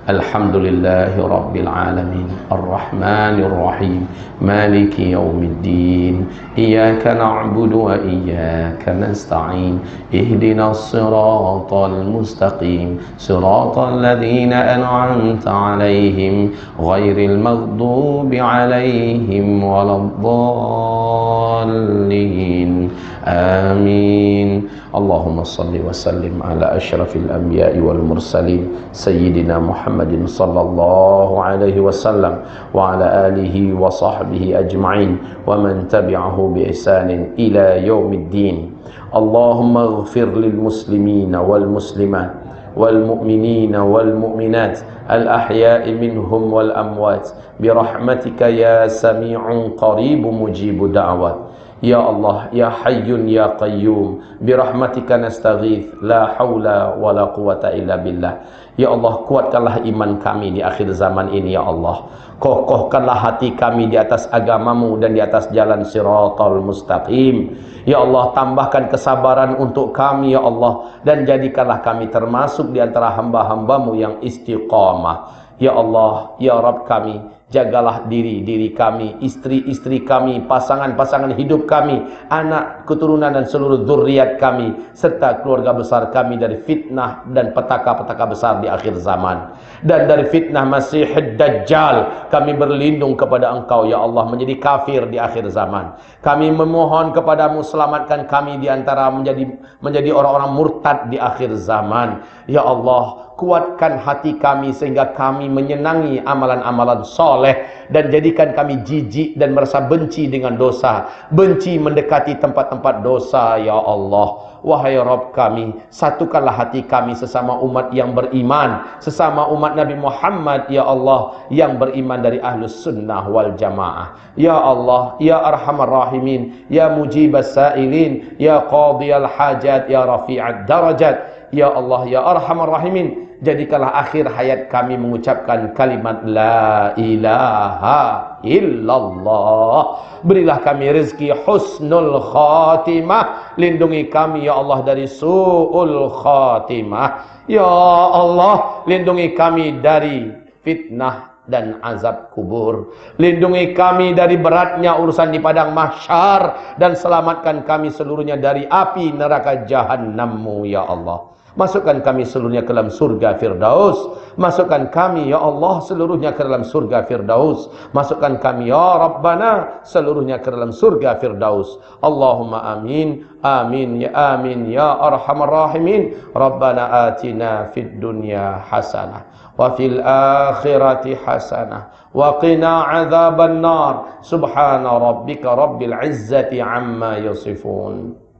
Alhamdulillahi rabbil alamin. Arrahmanir rahim. Maliki yaumiddin. Iyyaka na'budu wa iyyaka nasta'in. Ihdinas siratal mustaqim. Siratal ladzina an'amta 'alaihim ghairil maghdubi 'alaihim waladdallin. Amin. Allahumma salli wa sallim ala asyrafil anbiya'i wal mursalin sayyidina Muhammadin sallallahu alaihi wasallam wa ala alihi wa sahbihi ajma'in wa man tabi'ahu bi ihsanin ila yaumiddin. Allahumma ighfir lil muslimina wal muslimat wal mu'minina wal mu'minat al ahya'i minhum wal amwat bi rahmatika ya sami'un qaribun mujibud da'wat. Ya Allah, Ya Hayyun Ya Qayyum, birahmatika nastaghith, la hawla wa la quwata illa billah. Ya Allah, kuatkanlah iman kami di akhir zaman ini ya Allah. Kokohkanlah hati kami di atas agamamu dan di atas jalan siratal mustaqim. Ya Allah, tambahkan kesabaran untuk kami ya Allah, dan jadikanlah kami termasuk di antara hamba-hambamu yang istiqamah. Ya Allah, Ya Rabb kami, jagalah diri kami, istri-istri kami, pasangan-pasangan hidup kami, anak, keturunan dan seluruh zuriat kami, serta keluarga besar kami dari fitnah dan petaka-petaka besar di akhir zaman. Dan dari fitnah Masihid Dajjal, kami berlindung kepada Engkau ya Allah menjadi kafir di akhir zaman. Kami memohon kepadamu, selamatkan kami di antara menjadi orang-orang murtad di akhir zaman. Ya Allah, kuatkan hati kami sehingga kami menyenangi amalan-amalan soleh dan jadikan kami jijik dan merasa benci dengan dosa, benci mendekati tempat-tempat dosa ya Allah. Wahai Rabb kami, satukanlah hati kami sesama umat yang beriman, sesama umat Nabi Muhammad ya Allah, yang beriman dari ahlus sunnah wal jamaah. Ya Allah, Ya Arhamar Rahimin, Ya Mujibas Sa'ilin, Ya Qadiyal Hajat, Ya Rafi'ad Darajat. Ya Allah, Ya Arhamar Rahimin, jadikanlah akhir hayat kami mengucapkan kalimat La ilaha illallah. Berilah kami rezeki husnul khatimah. Lindungi kami ya Allah dari su'ul khatimah. Ya Allah, lindungi kami dari fitnah dan azab kubur. Lindungi kami dari beratnya urusan di padang mahsyar, dan selamatkan kami seluruhnya dari api neraka jahannam-Mu ya Allah. Masukkan kami seluruhnya ke dalam surga Firdaus. Masukkan kami ya Allah seluruhnya ke dalam surga Firdaus. Masukkan kami ya Rabbana seluruhnya ke dalam surga Firdaus. Allahumma amin. Amin ya arhamar rahimin. Rabbana atina fid dunya hasanah wa fil akhirati hasanah wa qina adzaban nar. Subhana rabbika rabbil izzati amma yasifun.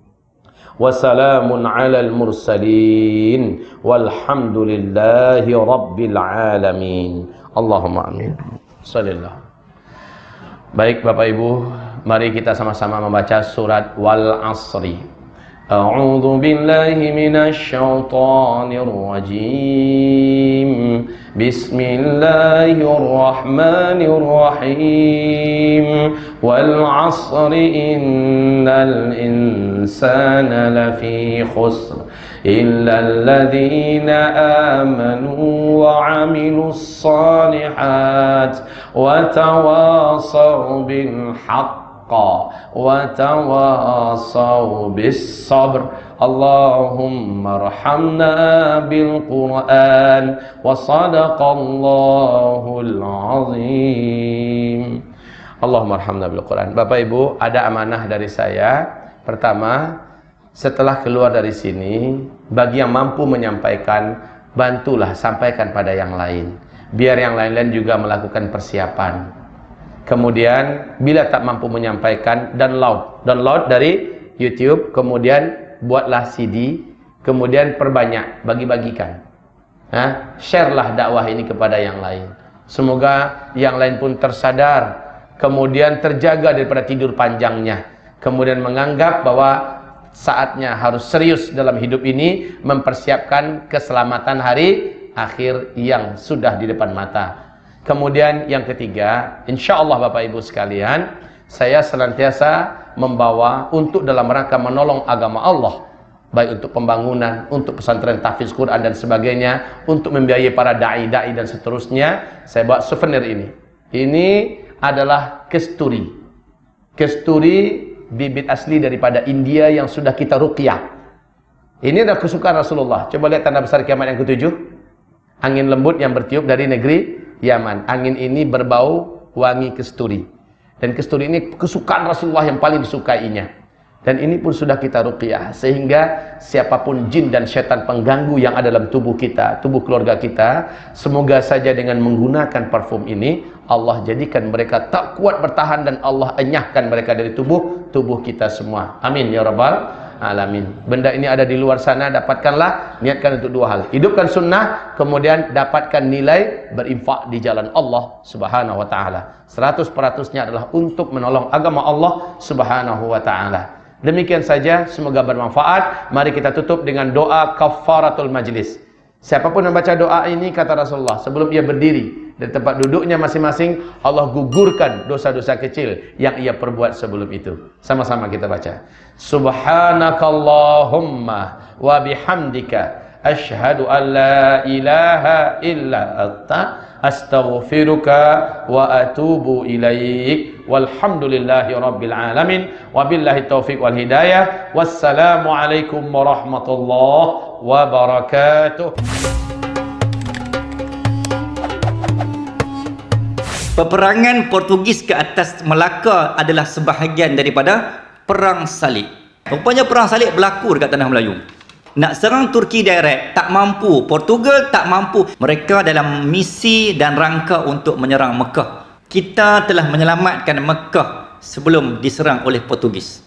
Wassalamun alal mursalin. Walhamdulillahi rabbil alamin. Allahumma amin. Sallallahu. Baik Bapak Ibu, mari kita sama-sama membaca surat Wal Asri. A'udzu billahi minasy syaithanir rajim. Bismillahirrahmanirrahim. Wal 'asri innal insana lafi khusr illa alladhina amanu wa 'amilus shalihat wa tawasaw bil haqq وتواصوا بالصبر اللهم ارحمنا بالقرآن وصدق الله العظيم. Allahumma arhamna bil Quran. Bapak Ibu, ada amanah dari saya. Pertama, setelah keluar dari sini, bagi yang mampu menyampaikan, bantulah sampaikan pada yang lain, biar yang lain-lain juga melakukan persiapan. Kemudian bila tak mampu menyampaikan, download dari YouTube, kemudian buatlah CD, kemudian perbanyak, bagi-bagikan. Sharelah dakwah ini kepada yang lain. Semoga yang lain pun tersadar, kemudian terjaga daripada tidur panjangnya, kemudian menganggap bahwa saatnya harus serius dalam hidup ini, mempersiapkan keselamatan hari akhir yang sudah di depan mata. Kemudian yang ketiga, insya Allah Bapak Ibu sekalian, saya senantiasa membawa untuk dalam rangka menolong agama Allah, baik untuk pembangunan, untuk pesantren tahfiz Quran dan sebagainya, untuk membiayai para da'i-da'i dan seterusnya. Saya bawa souvenir ini. Ini adalah kesturi. Kesturi bibit asli daripada India yang sudah kita ruqyah. Ini adalah kesukaan Rasulullah. Coba lihat tanda besar kiamat yang ke-7. Angin lembut yang bertiup dari negeri Yaman. Angin ini berbau wangi kesturi. Dan kesturi ini kesukaan Rasulullah yang paling disukainya. Dan ini pun sudah kita ruqyah, sehingga siapapun jin dan syaitan pengganggu yang ada dalam tubuh kita, tubuh keluarga kita, semoga saja dengan menggunakan parfum ini Allah jadikan mereka tak kuat bertahan dan Allah enyahkan mereka dari tubuh kita semua. Amin ya rabbal alamin. Benda ini ada di luar sana, dapatkanlah, niatkan untuk dua hal: hidupkan sunnah, kemudian dapatkan nilai berinfak di jalan Allah Subhanahu wa taala. 100%-nya adalah untuk menolong agama Allah Subhanahu wa taala. Demikian saja, semoga bermanfaat. Mari kita tutup dengan doa kafaratul majlis. Siapapun yang baca doa ini, kata Rasulullah, sebelum ia berdiri dari tempat duduknya masing-masing, Allah gugurkan dosa-dosa kecil yang ia perbuat sebelum itu. Sama-sama kita baca. Subhanakallahumma wa bihamdika asyhadu an la ilaha illa anta astaghfiruka wa atubu ilaik. Walhamdulillahi rabbil alamin. Wabillahi taufiq wal hidayah. Wassalamu alaikum warahmatullahi wabarakatuh. Peperangan Portugis ke atas Melaka adalah sebahagian daripada Perang Salib. Rupanya Perang Salib berlaku dekat tanah Melayu. Nak serang Turki direct, tak mampu. Portugal tak mampu. Mereka dalam misi dan rangka untuk menyerang Mekah. Kita telah menyelamatkan Mekah sebelum diserang oleh Portugis.